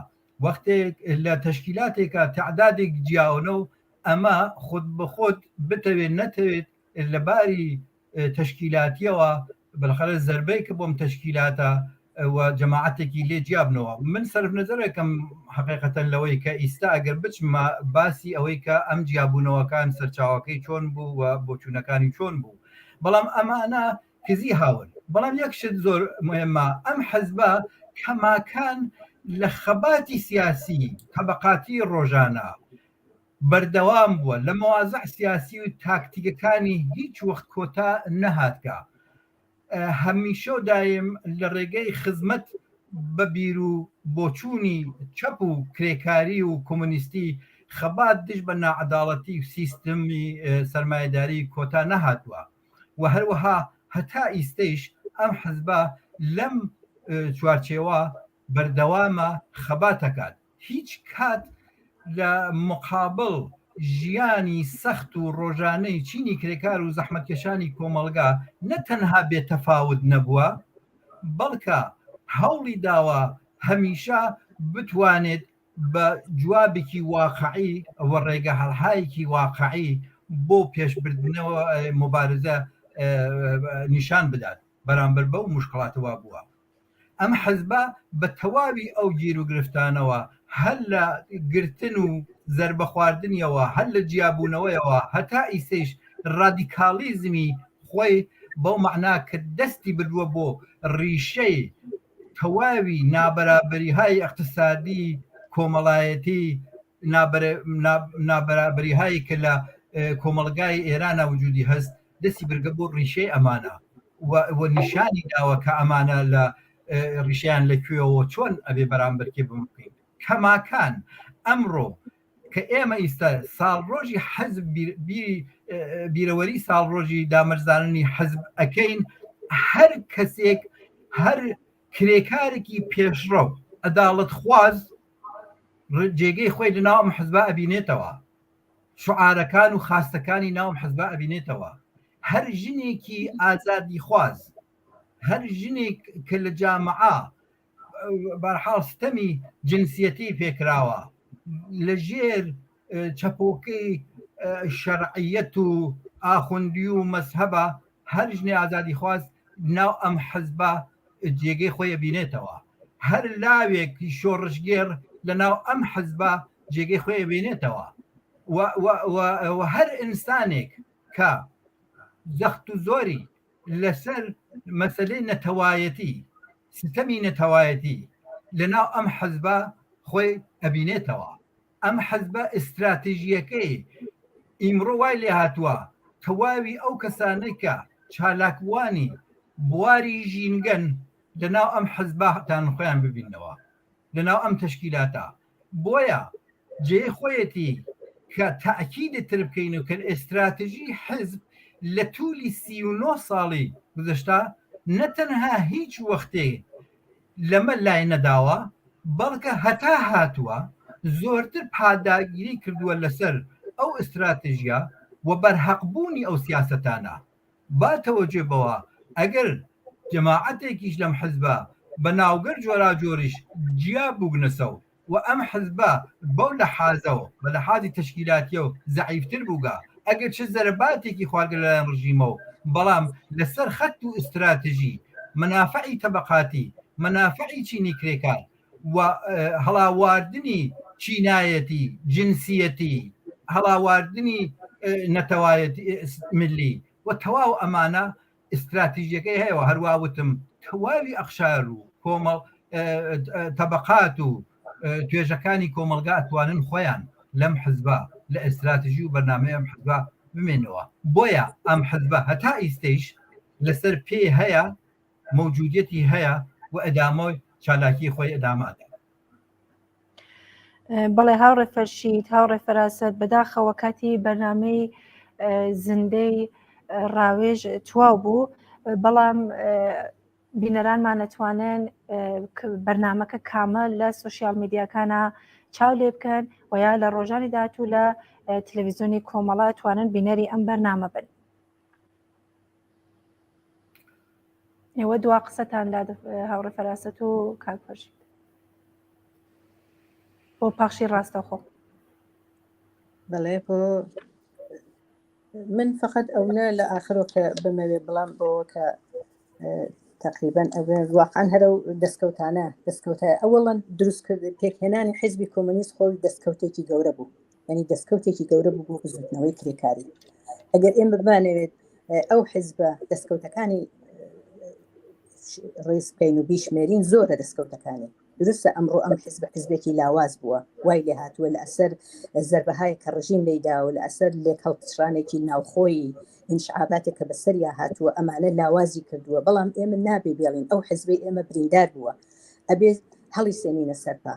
وەختێک لە تشکیلاتێکە تعدادێک جیاونە و ئەمە خود بەخۆت بتەوێت نەتەوێت لەباری تشکیلاتیەوە بەخەرە زەربەی کە بۆم تشکیلاتە و جەماعەتێکی لێ جیابنەوە من سەرف نەزەرەکەم حقیقەتەن لەوەی کە ئیستا ئەگەر بچمە باسی ئەوەی کە ئەم جیابوونەوەکان سەرچاوەکەی چۆن بوو و بۆچوونەکانی چۆن بوو بەڵام ئەمانە کزی هاون بەڵام یەکشت زۆر مهمە ئەم حزبە کەماکان لە خەباتی سیاسی طبقاتی ڕۆژانە بەردەوام بووە لە مەوازع سیاسی و تاکتیکەکانی هیچ وەخت کۆتا نەهاتکە هەمیشە دایم لە ڕێگەی خزمەت بە بیر و بۆچوونی چەپ و کرێکاری و کۆمونیستی خەبات دش بە ناعەداڵەتی و سیستمی سەرمایه‌داری کۆتا نەهاتووە و هەروەها هەتا ئیستەیش ئەم حزبە لەم چوارچێوە بەردەوامە خەباتەکات هیچ کات لە مقابل ژیانی سەخت و ڕۆژانەی چینی کرێکار و زەحمەتکێشانی کۆمەڵگا نەتەنها بێتەفاوت نەبووە بەڵکە هەوڵی داوە هەمیشە بتوانێت بە جوابێکی واقعی ئەوە ڕێگە هەڵهایەکی واقعی بۆ پێشبردنەوە مبارزە نیشان بدات بەرامبەر بەو مشکڵاتەوە بووە ئەم حزبە بە تەواوی ئەو گیر و گرفتانەوە هەر لە گرتن و زەربە خواردنیەوە هەر لە جیابوونەوەیەوە هەتا ئیسەیش ڕادیکالیزمی خۆی بەو مەعنا کە دەستی بردووە بۆ ڕیشەی تەواوی نابەرابەریهای ئەقتصادی کۆمەڵایەتی نابەرابری هایی کە لە کۆمەڵگای ئێرانە وجودی هەست دەستی بردە بۆ ڕیشەی ئەمانە و نیشانی داوە کە ئەمانە لە ڕیشیان لەکوێەوە چۆن ئەبێ بەرامبەرکێ بمکەین کەماکان ئەمڕۆ کە ئێمە ئیستا ساڵڕۆژی حەزب بیرەوەری ساڵڕۆژی دامەرزاننی حەزب ئەەکەین هەر کەسێک هەر کرێکارێکی پێشڕەو ئەداڵت خواز جێگەی خۆی لە ناوم حەزبە ئەبینێتەوە شعارەکان و خاستەکانی ناوم حەزبە ئەبینێتەوە هەر ژنێکی ئازادی خواز هەر ژنێک کە لە جامعە بەرحاڵ ستەمی جنسیەتی پێکراوە لە ژێر چەپۆکەی شەرعیەت و ئاخوندی و مەزهەبە هەر ژنێ ئازادی خواز ناو ئەم حەزبە جێگەی خۆی بینێتەوە هەر لاوێکی شۆڕشگێر لە ناو ئەم حەزبە جێگەی خۆی بینێتەوە و هەر ئینسانێک کە زەخت و زۆری لەسەر مەسەلەی نەتەوایەتی ستەمی نەتەوایەتی لە ناو ئەم حەزبە خۆی ئەبینێتەوە ئەم حەزبە ئستراتیژیەکەی ئیمڕۆ وای لێ هاتووە تەواوی ئەو کەسانەی کە چالاکوانی بواری ژینگەن لە ناو ئەم حەزبەتان خۆیان ببینەوە لە ناو ئەم تەشکیلاتە بۆیە جێ خۆیەتی کە تاکیدتر بکەین و کە ئستراتیژی حزب لە توولی 39 ساڵی گذشتا نەتەنها هیچ وەختێ لەمە لای نەداوە بەڵکە هەتا هاتووە زۆرتر پاداگیری کردووە لەسەر ئەو ئستراتیژیا و بەرهەقبوونی ئەو سیاسەتانە با تەوەجێ بەوە ئەگەر جەماعەتێکیش لەم حزبە بە ناوگەر جۆراجۆریش جیا بووگنەسەو و ئەم حزبە بەو لە حازەوە بە لە حازی تشکیلاتیە و زەعیفتر بووگە ئەگەر چه زەرباتێکی خواردە لەلایەن ڕژیمەوە بەڵام لەسەر خەت و ئستراتیژی منافعی تەبەقاتی منافعی چینی کرێکار و هەڵاواردنی چینایەتی جنسیەتی هەڵاواردنی نەتەوایەتی ملی و تەواو ئەمانە استراتیژیەکەی هەیەەوە هەروە وتم تەواوی ئەخشار و کۆمەڵ تەبەقات و توێژەکانی کۆمەلگا ئەتوانن خۆیان لەم حزبە لە ئستراتیژی و بەرنامەی ئەم حزبە بمێنەوە بۆیە ئەم حزبە هەتا ئیستەیش لەسەر پێ هەیە موجودیەتی هەیە و ئەدامۆی چالاکی خۆی ئەدامادە بەڵێ هاوڕێ فەرشید هاوڕێ فەراست بەداخەوە کاتی بەرنامەی زندەی ڕاوێژ تواو بوو بەڵام بینەرانمان نەتوانن بەرنامەکە کامە لە سوشیال میدیاکانە چاو لێ بکەن و یا لە ڕۆژانی داهاتوو لە تەلەڤیزیۆنی کۆمەڵە توانن بینەری ئەم بەرنامە بن ئێوە دوا قسەتان هاوڕێ فەراست و کاک فەرشید بۆ پاخشی ڕاستەوخۆ بەڵێ بۆ من فقط ئەوە لە ئاخرۆ کە بمەوێ بڵام بۆەوە کە تقریبا ئەوێ واقعا هەرە و دەستکەوتانە دەستکەوتە ئەوەڵەن دروست کرد پێکهێنانی حیزبی کۆمونیست خۆی دەستکەوتێکی گەورە بوو ینی دەستکەوتێکی گەورە بوو بۆ بزوتنەوەی کرێکاری ئەگەر ئێمە بمانەوێت ئەو حیزبە دەستکەوتەکانی ڕێز بکەین و بیشمێرین زۆرە دەستکەوتەکانی درستە ئەمڕۆ ئەم حزبێکی لاواز بووە وای لێ هاتووە لە ئەسەر زەربەهای کە ڕژیم لەیدا و لە ئەسەر لێکەڵپشرانێکی ناوخۆی ئینشعاباتێک کە بەسەریا هاتووە ئەمانە لاوازی کردووە بەڵام ئێمە نابێ بێڵین ئەو حزبی ئێمە بریندار بووە ئەبێ هەڵی سێنینە سەرپا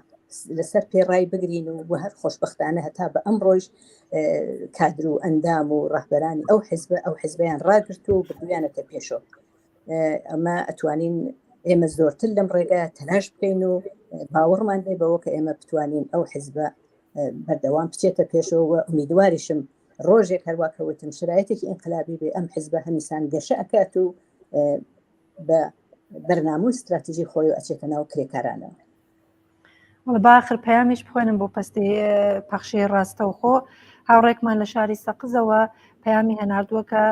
لەسەر پێڕای بگرین و هەر خۆشبەختانە هەتا بە ئەم ڕۆژ کادر و ئەندام و ڕەهبەرانی ئەو حزبیان ڕاگرت و بردویانەتە پێشۆ ئەمە ئەتوانین ئێمە زۆرتر لەم ڕێگە تەلاش بکەین و باوەڕمان بێ بەوە کە ئێمە بتوانین ئەو حزبە بەردەوام بچێتە پێشەوە ئومیدواریشم ڕۆژێک هەروواکەوتم شرایەتێکی ئینقلابی بێ ئەم حزبە هەمیسان گەشە ئەکات و بە بەرنامە و استراتیژی خۆی و ئەچێتە ناو کرێکارانەوە باخر پەیامیش بخوێنم بۆ پەستی پەخشی ڕاستەوخۆ هاوڕێکمان لە شاری سەقزەوە پەیامی هەناردووە کە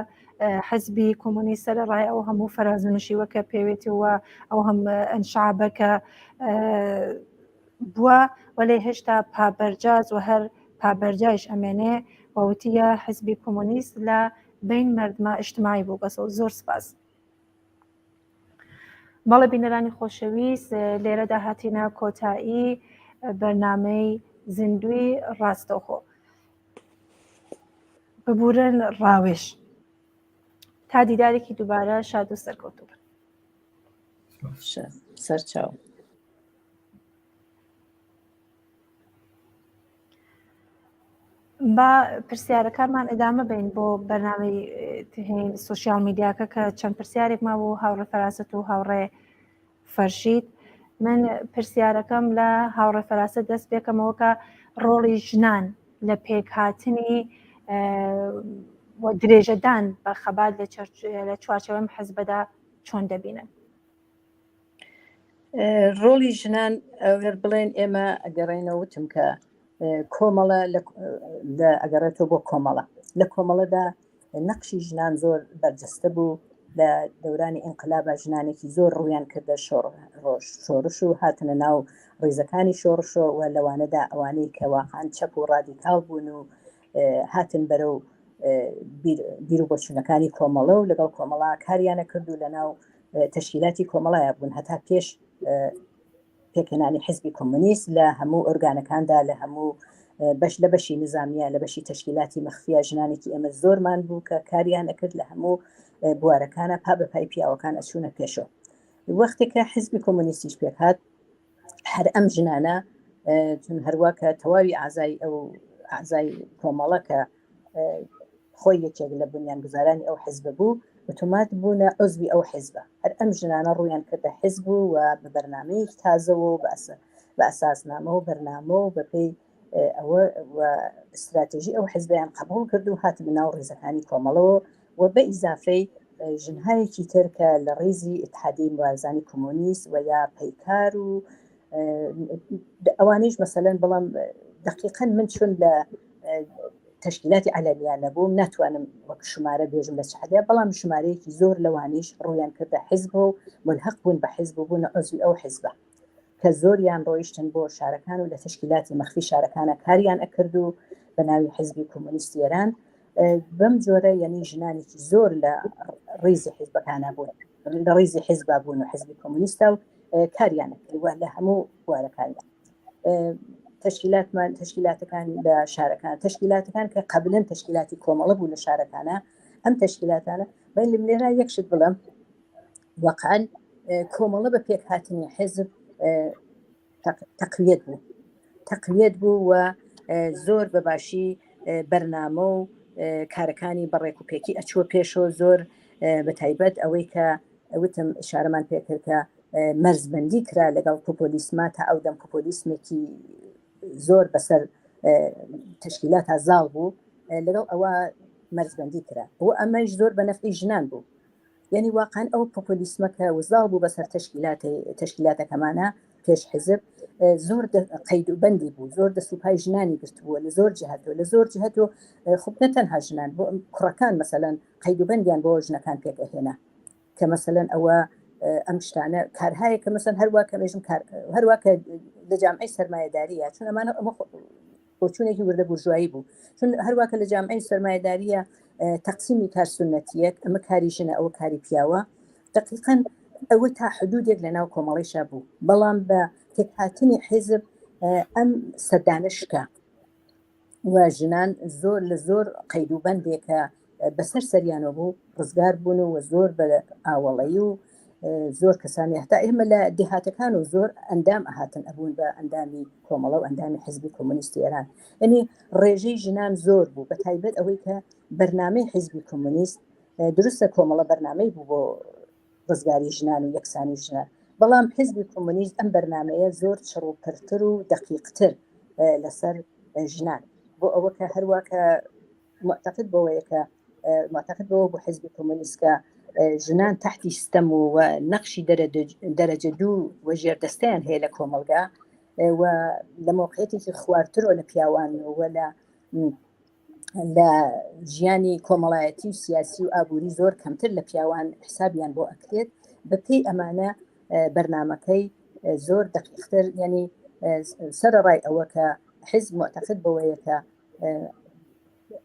حزبی کۆمونیستە لە ڕای ئەو هەموو فەرازنشیوەکە پێوێتەوە ئەو هەم ئەنشعابەکە بووە وەلێ هێشتا پابەرجاز و هەر پابەرجایش ئەمێنێ وەوتیە حزبی کۆمونیست لە بین مردمە ئیجتیماعی بوو بەسەوە زۆر سپاس بەڵێ بینەرانی خۆشەویست لێرەدا هاتیە کۆتایی بەرنامەی زیندوی ڕاستەوخۆ ببورن ڕاوێژ تا دیدارێکی دووبارە شاد و سەرکەوتوو بن. سەرچاو. با پرسیارەکانمان ئەدامە بین بۆ بەرنامەی سوشیال میدیاکە کە چەند پرسیارێک ما بوو هاوڕێ فەراست و هاوڕێ فەرشید. من پرسیارەکەم لە هاوڕێ فەراست دەست پێکەمەوەکە ڕۆڵی ژنان لە پێکهاتنی درێژەدان بە خەبات لە چوارچەوەی حیزبەدا چۆن دەبینن؟ ڕۆڵی ژنان بڵێن ئێمە ئەگەڕێنەوتم کە کۆمەڵە ئەگەڕێتەوە بۆ کۆمەڵە لە کۆمەڵەدا نەقشی ژنان زۆر بەرجەستە بوو. لە دەورانی ئینقلابە ژنانێکی زۆر ڕویان کردە شۆڕش و هاتنە ناو ڕێزەکانی شۆڕشەوە و لەوانەدا ئەوانەی کە واقعاً چەپ و ڕادیکاڵ بوون و هاتن بەرەو بیر و بۆچوونەکانی کۆمەڵە و لەگەڵ کۆمەڵا کاریانە کرد و لە ناو تەشکیلاتی کۆمەڵایە بوون هەتا پێش پێکهێنانی حیزبی کۆمونیست لە هەموو ئۆرگانەکاندا لە هەموو بەش لە بەشی نظامیە لە بەشی تەشکیلاتی مەخفیە ژنانێکی ئێمە زۆرمان بوو کە کاریانە کرد لە هەموو بوارەکانە پا بە پای پیاوەکان ئەچوونە پێشەوە. وەختێکە حیزبی کۆمونیستیش پێکات هەر ئەم ژنانە چون هەروە کە تەواوی ئازای کۆمەڵە کە خۆی یەکێک لە بنیانگوزارانی ئەو حیزب بوو ئۆتۆمات بوونە عزوی ئەو حیزبە. هەر ئەم ژنانە ڕویان کردە حیزب و بە بەرنامەیەکی تازەوە بە ئەساسنامە و بەرنامە و بەپێی ئەوە استراتێژی ئەو حیزبیان قبول کرد و هات بناو ڕێزەکانی کۆمەڵەوە و بە ئیزافەی ژنهایەکی تر کە لە ڕێزی ئیتحادیە مبارزانی کۆمۆنیست و یا پەیکار و ئەوانەیش مەسەلەن بەڵام دقیقاً من چون لە تەشکیلاتی عەلەمیە نەبووم ناتوانم وەک شمارە بێژم لە چحدە بەڵام شمارەیەکی زۆر لەوانیش ڕویان کردە حیزب و ملحق بوون بە حیزب و بوون عزوی ئەو حیزبە کە زۆریان ڕۆیشتن بۆ شارەکان و لە تەشکیلاتی مەخفی شارەکانە کاریان ئەکرد و بە ناوی حیزبی کۆمونیستی ئێران بەم جۆرە یعنی ژنانێکی زۆر لە ڕێزی حیزبەکانە بوون لە ڕێزی حیزبا بوون و حیزبی کۆمونیستە و کاریانە کردوە لە هەموو بوارەکاندا. تەشکیلاتەکان لە شارەکان تەشکیلاتەکان کە قبلن تەشکیلاتی کۆمەڵە بوو لە شارەکانە ئەم تەشکیلاتانە بەین لە منێرا یەکشت بڵم واقعاً کۆمەڵە بە پێک هاتنی حیزب تەقویەت بوو و زۆر بەباشی بەرنامە و کارەکانی بەڕێک و پێکی ئەچووە پێشەوە زۆر بەتایبەت ئەوەی کە ئەوتم ئشارەمان پێکرد کە مەرزبەندی کرا لەگەڵ پۆپۆلیسما تا ئەو دەم پۆپۆلیسمێکی زۆر بەسەر تەشکیلات زاڵ بوو لەگەڵ ئەوە مەرزبەندی کرا و ئەمەش زۆر بە نەفعی ژنان بوو. یعنی واقعاً ئەو پۆپۆلیسمەکە وزاڵ بوو بەسەر تەشکیلاتەکەمانە پێش حزب زۆر قەید و بەندی بوو زۆر دەسوپای ژنانی گرتبووە لە زۆر جهت و خب نەتەنها ژنان بۆ کوڕەکان مەسەلەن قەید و بەندیان بۆ ژنەکان پێکەهێنا کە مەسەلەن ئەوە ئەم شتانە کارهایە کە مەسەن هەروە کە لە جامعەی سەرمایەداریە چون ئەمانە بۆچوونێکی وردە بورژوایی بوو چون هەروەکە لە جامعەی سەرمایەداریە تەقسیمی کار سنەتیەک ئەمە کاری ژنە ئەوە کاری پیاوە دقیقاً ئەوە تا حدودێک لە ناو کۆمەڵیشا بوو بەڵام بە تێکهاتنی حیزب ئەم سەردانە شکا و ژنان زۆر لە زۆر قەید و بەندێکە بەسەر سەریانەوە بوو ڕزگار بوون و زۆر بە ئاوەڵەیی و زۆر کەسانی هەتا ئێمە لە دێهاتەکان و زۆر ئەندام ئاهاتن ئەبوون بە ئەندامی کۆمەڵە و ئەندامی حیزبی کۆمونیستی ئێران یعنی ڕێژەی ژنان زۆر بوو بە تایبەت ئەوەی کە بەرنامەی حیزبی کۆمونیست دروستە کۆمەڵە بەرنامەی بوو بۆ ڕزگاری ژنان و یەکسانی ژنان بەڵام حیزبی کۆمونیست ئەم بەرنامەیە زۆر چڕوپرتر و دقیقتر لەسەر ژنان بۆ ئەوە کە هەروەکە معتقد بەوە بۆ حیزبی کۆمونیستکە ژنان تحتی ستەم و نەقشی دەرەجە دوو و ژێردەستیان هەیە لە کۆمەلگا و لە موقعیەتێکی خواردتر و لە پیاوان و لە ژیانی کۆمەڵایەتی و سیاسی و ئابووری زۆر کەمتر لە پیاوان حسابیان بۆ ئەکرێت بەپێی ئەمانە بەرنامەکەی زۆر دقیقتر یعنی سەرڕای ئەوە کە حیزب معتقد بەوەیە کە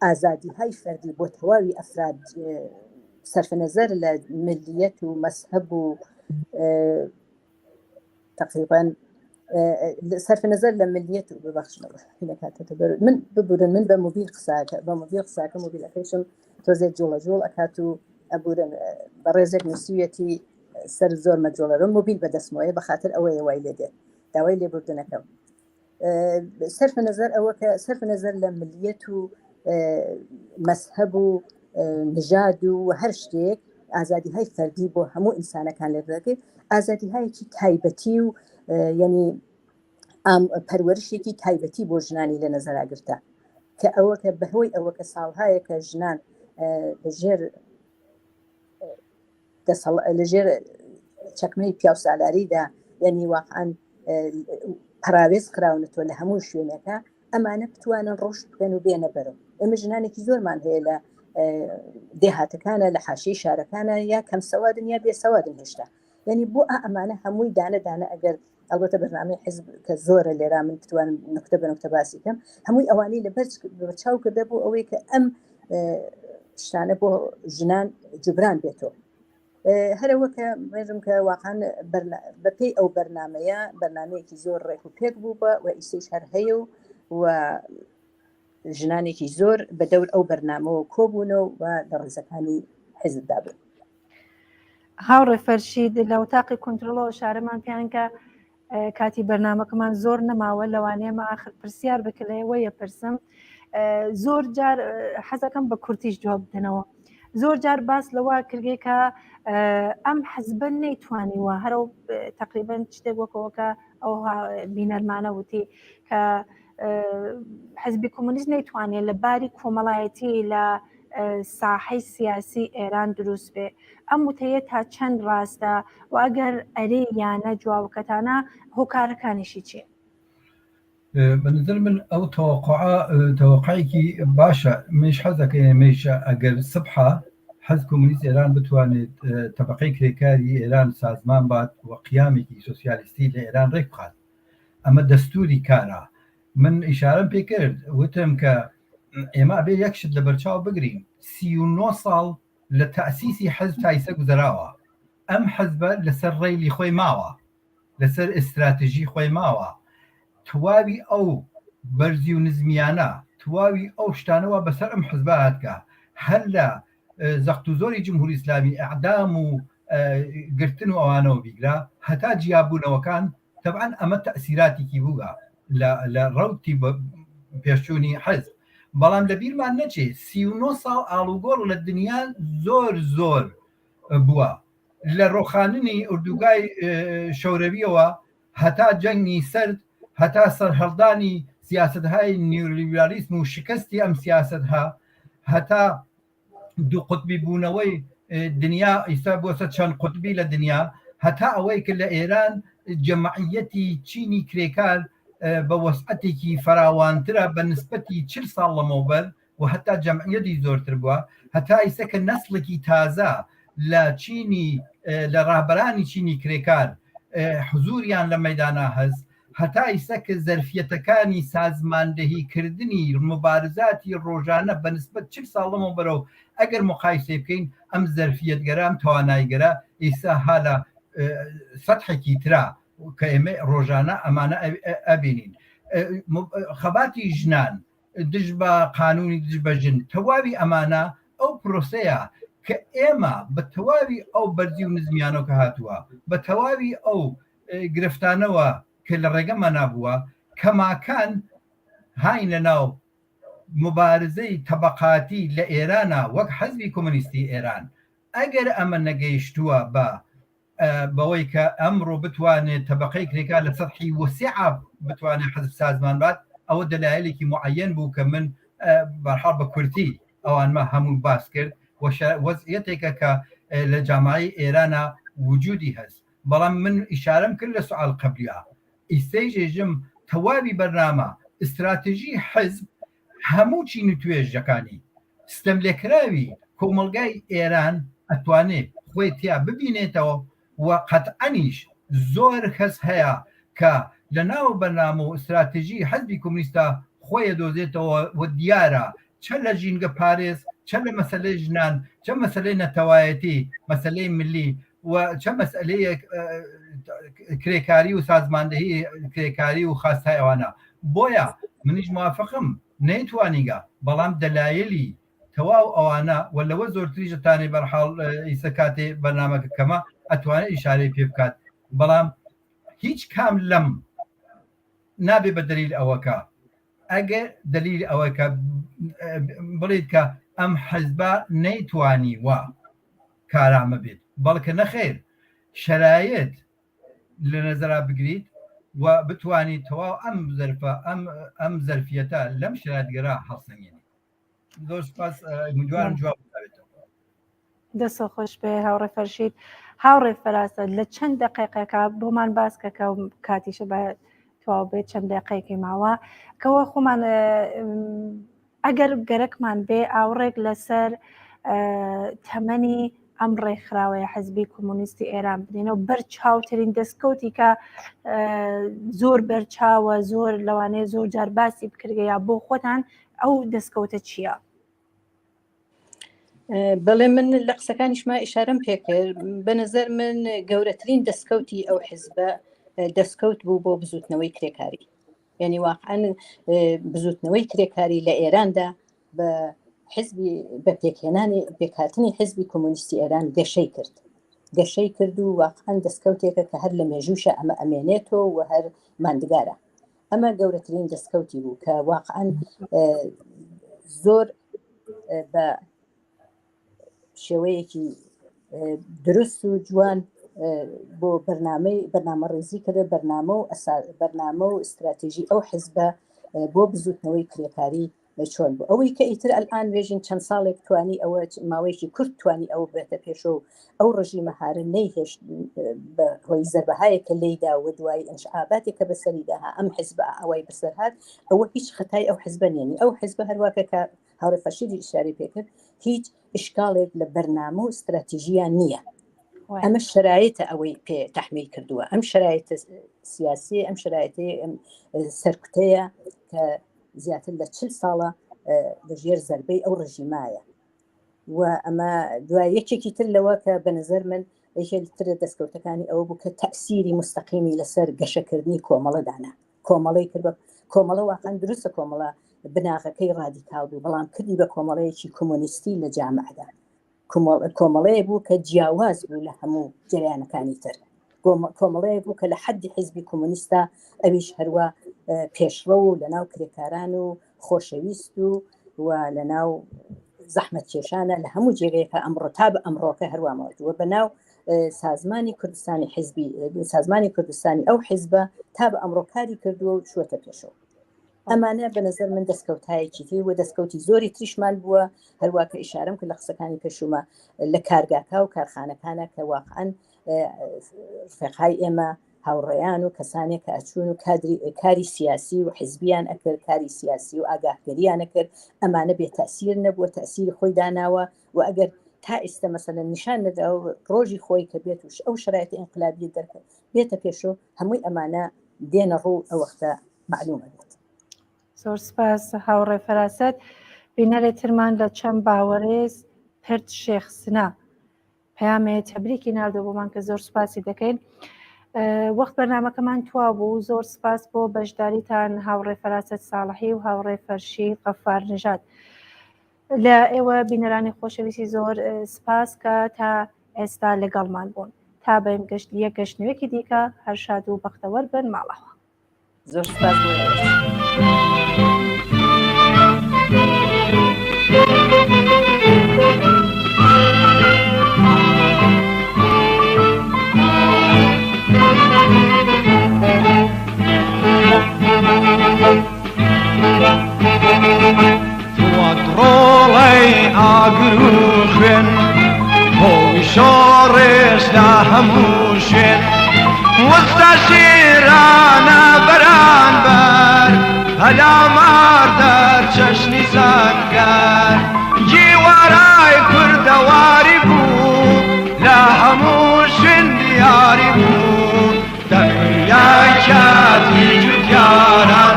ئازادی های فەردی بۆ تەواوی ئەفراد صرف نظر لە ملیەت و مەذهب و تقریبا صرف نظر لە ملیەت و ببەخشنەوە من ببورن من بە موبیل قساکە موبیلەکەیشم تۆزێک جۆڵە جۆڵ ئەکات و ئەبورن بە ڕێزێک نووسویەتی سەر زۆر مەجۆڵەرم موبیل بەدەستمەوەی بەخاطر ئەوەیە وای لێ دێت داوای لێبوردنەکەم صرف نظر ئەوە کە صرف نظر لە ملیەت و مەذهب و نژاد و هەر شتێک ئازادی های فەردی بۆ هەموو ئینسانەکان لێ دەکرێت ئازادی هایەکی تایبەتی و یعنی پەروەرشێکی تایبەتی بۆ ژنانی لە نەزەراگرتە کە ئەوە کە بەهۆی ئەوە کە ساڵهایە کە ژنان لەژێر چەکمەی پیاوسالاریدا یعنی واقعاً پراوێز کراونەتەوە لە هەموو شوێنەکە ئەمانە بتوانن ڕۆشت بکەن و بێنە بەرەو ئێمە ژنانێکی زۆرمان هەیە لە دێهاتەکانە لە حاشیی شارەکانە یا کەم سەوادن یا بێسەوادن هێشتا یعنی بۆ ئەمانە هەمووی دانە ئەگەر ئەلبەتە بەرنامەی حیزب کە زۆرە لێرا من بتوانم نقطە بە نقطە باسی بکەم هەمووی ئەوانەی لەبەر چاو کردە بۆ ئەوەی کە ئەم شتانە بۆ ژنان جبران بێتەوە هەرەوە کە مێژم کە واقعاً بەپێی ئەو بەرنامەیەکی زۆر ڕێک و پێک بوو بە و ئیسیش هەر هەیە و ژنانێکی زۆر بە دەور ئەو بەرنامەوە کۆبوونەوە و لە ڕێزەکانی حیزبدا بوون هاوڕێ فەرشید لە وتاقی کۆنترۆڵەوە شارەمان پیان کە کاتی بەرنامەکەمان زۆر نەماوە لەوانەیەمە ئاخر پرسیار بکلەوە یەپرسم زۆر جار حەزەکەم بە کورتیش جواب بدەنەوە زۆر جار باس لەوە کردگەی کە ئەم حەزبە نەیتوانیوە هەرو تقریبەن شتێک وەکەوەکە ئەو بینەرمانە وتی کە حەزبی کۆمونیست نەیتوانێت لە باری کۆمەڵایەتی لە ساحەی سیاسی ئێران دروست بێ ئەم وتەیە تا چەند ڕاستە و ئەگەر ئەرێ یانە جوابکەتانە هۆکارەکانیشی چیە؟ بنظر من ئەو تەوەقعێکی باشە منش حەزەکە ئێمەیشە ئەگەر سبحە حەز کۆمونیست ئێران بتوانێت تەبەقەی کرێکاری ئێران سازمان بات و قیامێکی سۆسیالیستی لە ئێران ڕێک بخات ئەمە دەستوری کارە من ئیشارەم پێ کرد وتم کە ئێمە ئەبێ یەکشت لە بەرچاو بگرین 39 ساڵ لە تەسیسی حەزب تایسە گوزەراوە ئەم حەزبە لەسەر ڕێیلی خۆی ماوە لەسەر ئستراتژی خۆی ماوە تواوی ئەو بەرزی و نزمیانە تواوی ئەو شتانەوە بەسەر ئەم حەزبە هاتکە هەر لە زەخت و زۆری جمهوری ئیسلامی ئەعدام و گرتن و ئەوانەوە بیگرا هەتا جیابوونەوەکان تەبعاً ئەمە تەسیراتێکی بووە لە ڕەوتی پێشچوونی حەزب بەڵام لە بیرمان نەچێ 39 ساڵ ئاڵوگۆڕ لە دنیا زۆر بووە لە ڕۆخاننی ئوردوگای شەورەویەوە هەتا جەنگی سرد هەتا سەرهەڵدانی سیاستهای نیولیبرالیسم و شکستی ئەم سیاستها هەتا دوو قوتبی بوونەوەی دنیا ئیستا بۆسە چەند قوتبی لە دنیا هەتا ئەوەی کە لە ئێران جەمعیەتی چینی کرێکار بە وەسعەتێکی فراوانترە بە نسبەتی 40 ساڵ لەمەوبەر و هەتا جەمعیەتی زۆرتر بووە هەتا ئیستا کە نەسڵێکی تازە لە چینی لە ڕاهبەرانی چینی کرێکار حزوریان لە مەیدانە هەز هەتا ئیستا کە زەرفیەتەکانی سازماندەهیکردنی مبارزاتی ڕۆژانە بە نسبەت 40 ساڵ لەمەوبەرەوە ئەگەر مقایسە بکەین ئەم زەرفیەتگەرە ئەم توانایگەرە ئیستا هالا سەتحێکی ترا کە ئێمە ڕۆژانە ئەمانە ئەبینین خەباتی ژنان دژ بە قانونی دژ بە ژن تەواوی ئەمانە ئەو پرۆسەیە کە ئێمە بە تەواوی ئەو بەرزی و نزمیانەوە کە هاتووە بە تەواوی ئەو گرفتانەوە کە لە ڕێگەمە نابووە کەماکان هاینە ناو مبارزەی تەبەقاتی لە ئێرانە وەک حەزبی کۆمونیستی ئێران ئەگەر ئەمە نەگەیشتووە بەوەی کە ئەمڕۆ بتوانێت تەبەقەی کرێکار لە سەطحی وسیع بتوانێت حەزب سازمان بات ئەوە دەلایلێکی معەن بوو کە من بەرحاڵ بە کورتی ئەوانمە هەموو باس کرد وەزعیەتێکە کە لە جامعەی ئێرانە وجودی هەست بەڵام من ئیشارەم کرد لە سوال قبلیە ئیسەی ژێژم تەواوی بەرنامە استراتژی حەزب هەموو چین و توێژەکانی ستەم لێکراوی کۆمەلگای ئێران ئەتوانێت خۆی تیا ببینێتەوە و قەتعەنیش زۆر کەس هەیە کە لە ناو بەرنامە و استراتژی حەزبی کۆمونیستە خۆی دۆزێتەوە و دیارە چە لە ژینگە پارێز چە لە مەسەلەی ژنان چە مەسەلەی نەتەوایەتی مەسەلەی ملی و چەند مەسئلەیەک کرێکاری و سازماندەهی کرێکاری و خاستای ئەوانە بۆیە منیش موافقم نەیتوانیگە بەڵام دەلایلی تەواو ئەوانە و لەوە زۆرتری ژەتانی بەرحاڵ ئیسە کاتێ بەرنامەکە کەمە ئەتوانێت ئیشارەی پێ بکات بەڵام هیچ کام لەم نابێ بە دلیل ئەوەکە ئەگەر دلیل ئەوەکە بڵێت کە ئەم حەزبە نەیتوانی وە کارامە بێت بەڵکە نەخێر شرایط لە نەزەرا بگریت و بتوانیت تەواو ئەم زەرفیەتە لەم شرایطگەرا هەڵسەنگێنی. زۆر سپاس میدوارم جواب بداتێتەوە. دەست خۆش بێ هاوڕێ فەرشید. هاوڕێ فەراسەد لە چەند دقیقەکە بۆمان باسکەکە و کاتیشە بە تەواو بێت چەند دقیقەی ماوە کەوە خۆمان ئەگەر گەرەکمان بێ ئاوڕێک لەسەر تەمەنی ئەم ڕێکخراوەیە حەزبی کۆمۆنیستی ئێران بدەینەوە بەرچاوترین دەستکەوتی کە زۆر بەرچاوە زۆر لەوانەیە زۆر جار باسی بکردگەیە بۆ خۆتان ئەو دەستکەوتە چییە؟ بەڵێ من لە قسەکانیشما ئیشارەم پێکرد بە نەزەر من گەورەترین دەستکەوتی ئەو حیزبە دەستکەوت بوو بۆ بزوتنەوەی کرێکاری یعنی واقعاً بزوتنەوەی کرێکاری لە ئێراندا بە حزبی بە پێکهێنانی پێکهاتنی حزبی کۆمۆنیستی ئێران گەشەی کرد و واقعاً دەستکەوتێکە کە هەر لە مێژوشە ئەمە ئەمێنێتەوە و هەر ماندگارە ئەمە گەورەترین دەستکەوتی بوو کە واقعاً زۆر بە شێوەیەکی دروست و جوان بۆ بەرنامە ڕێزی کرد بەرنامە و استراتیژی ئەو حزبە بۆ بزوتنەوەی کرێکاری چۆن بوو ئەوەی کە ئیتر ئەلان وێژین چەند ساڵێک توانی ئەوە ماوەیەکی کورت توانی ئەو بێتە پێشەوە ئەو ڕژیمە هارە نەیهێشت بەهۆی زەربەهایەکە لێیدا و دوای ئەنشعاباتێکە بەسەریداها ئەم حزبە ئەوەی بەسەرهات ئەوە هیچ خەتای ئەو حزبە نێنی ئەو حزبە هەروەکە کە هاوڕێ فەرشیدی ئیشاری پێکرد هیچ ئشکالێک لە بەرنامە و استراتیژیان نییە ئەمە شرایطە ئەوەی پێ تەحمیل کردووە ئەم شرایطە سیاسی ئەم شرایطەیە سەرکوتەیە کە زیاتر لە 40 ساڵە لەژێر زەربەی ئەو ڕژیمایە و ئەمە دوای یەکێکی تر لەوە کە بە نەزەر من یەکێترە دەستکەوتەکانی ئەوە بوو کە تەأسیری مستەقیمی لەسەر گەشەکردنی کۆمەڵەدانا کۆمەڵی کرد بە کۆمەڵە واقعاً دروستە کۆمەڵە بناغەکەی ڕادیکال بوو بەڵام کردی بە کۆمەڵەیەکی کۆمۆنیستی لە جامعدا کۆمەڵەیە بوو کە جیاواز بوو لە هەموو جریانەکانی تر کۆمەڵەیە بوو کە لە حەدی حیزبی کۆمۆنیستە ئەویش هەروە پێشڕە و لەناو کرێکاران و خۆشەویست و لەناو زەحمەت کێشانە لە هەموو جێگەیەکە ئەمڕۆ تا بە ئەمڕۆکە هەروە ماوەتوە بەناو سازمانی کوردستانی حیزبی سازمانی کوردستانی ئەو حیزبە تا بە ئەمڕۆکاری کردووە و چوەتە پێشەوە ئەمانە بە نەزەر من دەستکەوتایەکی تر و دەستکەوتی زۆری تریشمان بووە هەروواکە ئیشارەم کرد لە قسەکانی پێشومە لە کارگاکە و کارخانەکانە کە واقعاً ڕفێقای ئێمە هاوڕێیان و کەسانێک کە ئەچوون و کاری سیاسی و حیزبیان ئەکرد کاری سیاسی و ئاگاهگەریانە کرد ئەمانە بێتەسیر نەبووە تەسیری خۆی داناوە و ئەگەر تا ئێستا مەسەلەن نیشان نەدا و ڕۆژی خۆی کە بێت و ئەو شرایطە ئینقلابی دەرکەوت بێتە پێشەوە هەمووی ئەمانە دێنە ڕوو ئەو وەختە معلومە بێت. زۆر سپاس هاوڕێ فەراسەد. بینەرێ ترمان لە چەند باوەڕێز پرد شێخسنا پەیامێ تەبریکی ناردۆ بۆمان کە زۆر سپاسی دەکەین. وەخت بەرنامەکەمان توا بوو زۆر سپاس بۆ بەشداریتان هاوڕێ فەراسەد ساڵحی و هاوڕێ فەرشید غەفار نژاد. لە ئێوە بینەرانی خۆشەویستی زۆر سپاس کە تا ئێستا لەگەڵمان بوون تا بەیم یەک گەشتنوێکی دیکە هەر شاد و بەختەوەر بن ماڵەوە. زۆر سپاس بۆ ڕۆڵی ئاگر و خوێن هۆی شۆڕێش لە هەموو شوێن وەستە شیرانە بەرانبەر هەلا ماردەر چەشنی زەنگەر جیوەرای کوردەواری بوو لە هەموو شوێن دیاری بوو دەمیاکاتی جوتیاران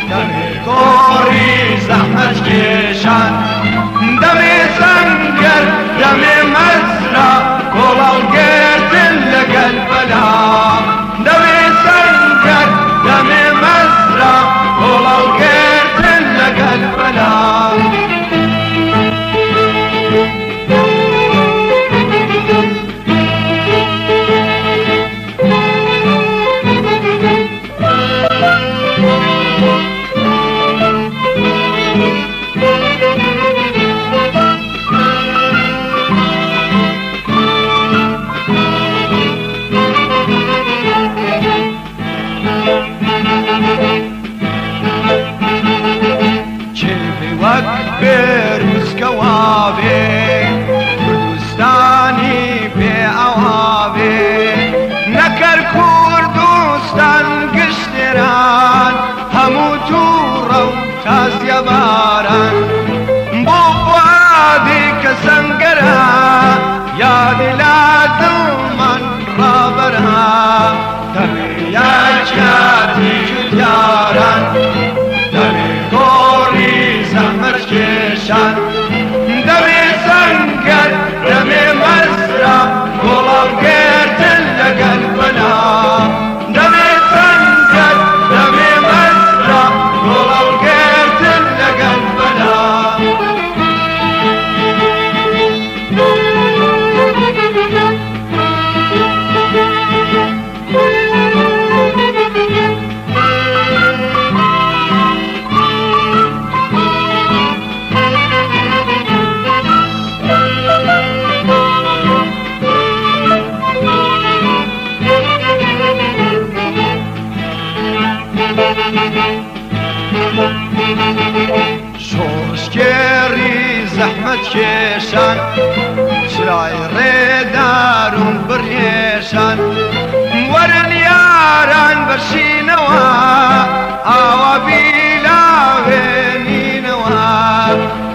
دەمێ گۆڕی زەحمەت کێشان دەمێ زەنگەر دەمێ مەزرا کۆڵەڵگەر کێشان چرای ڕێدار و بڕێشان وەرن یاران بەشینەوە ئاوا بیلاوێنینەوە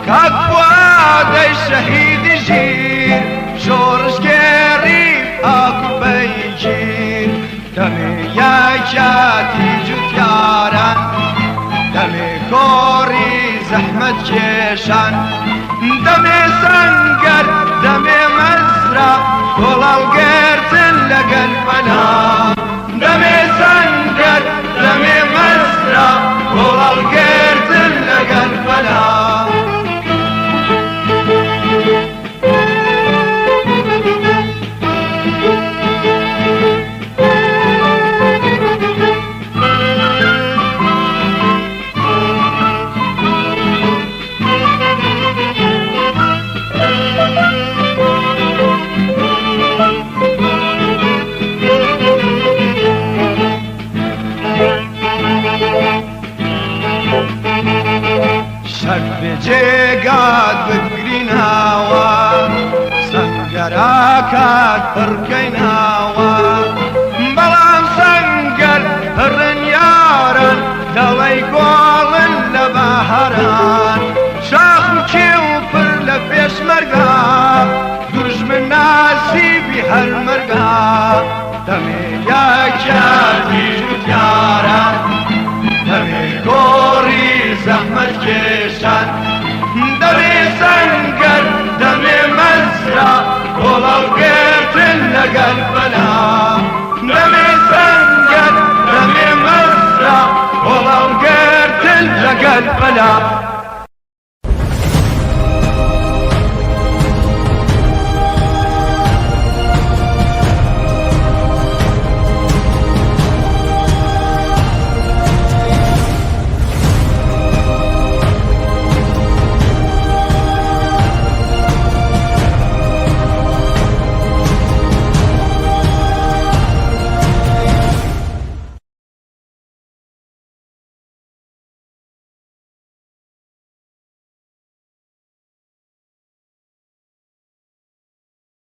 کاک فوادەی شەهیدی ژیر شۆڕشگێڕی ئاکوبەی گیر دەمێ یاکاتی جوتیاران دەمێ کۆڕی زەحمەت کێشان دەمێ سەنگەر دەمێ مەزرا کۆڵاوگێرتن لەگەل فەنا دەمێ سەنگەر دەمێ مەزرا کۆڵاوگێرتن لەگەل فەنا جێگات بگریناوە سەنگەراکات پڕکەیناوە بەڵام سەنگەر هەڕن یاران دەڵێی گۆڵن لە بەهاران شاخ و کێو پر لە پێشمەرگا دوژمن ناسیبی هەر مەرگا دەمێ یاکاتی جوتیاران دەمێ گۆڕی زەحمەت کێشان دەمێ سەنگەر دەمێ مەزرا کۆڵاوگێرتن لەگەل فەنا دەمێ سەنگەر دەمێ مەزرا کۆڵاوگێرتن لەگەل فەنا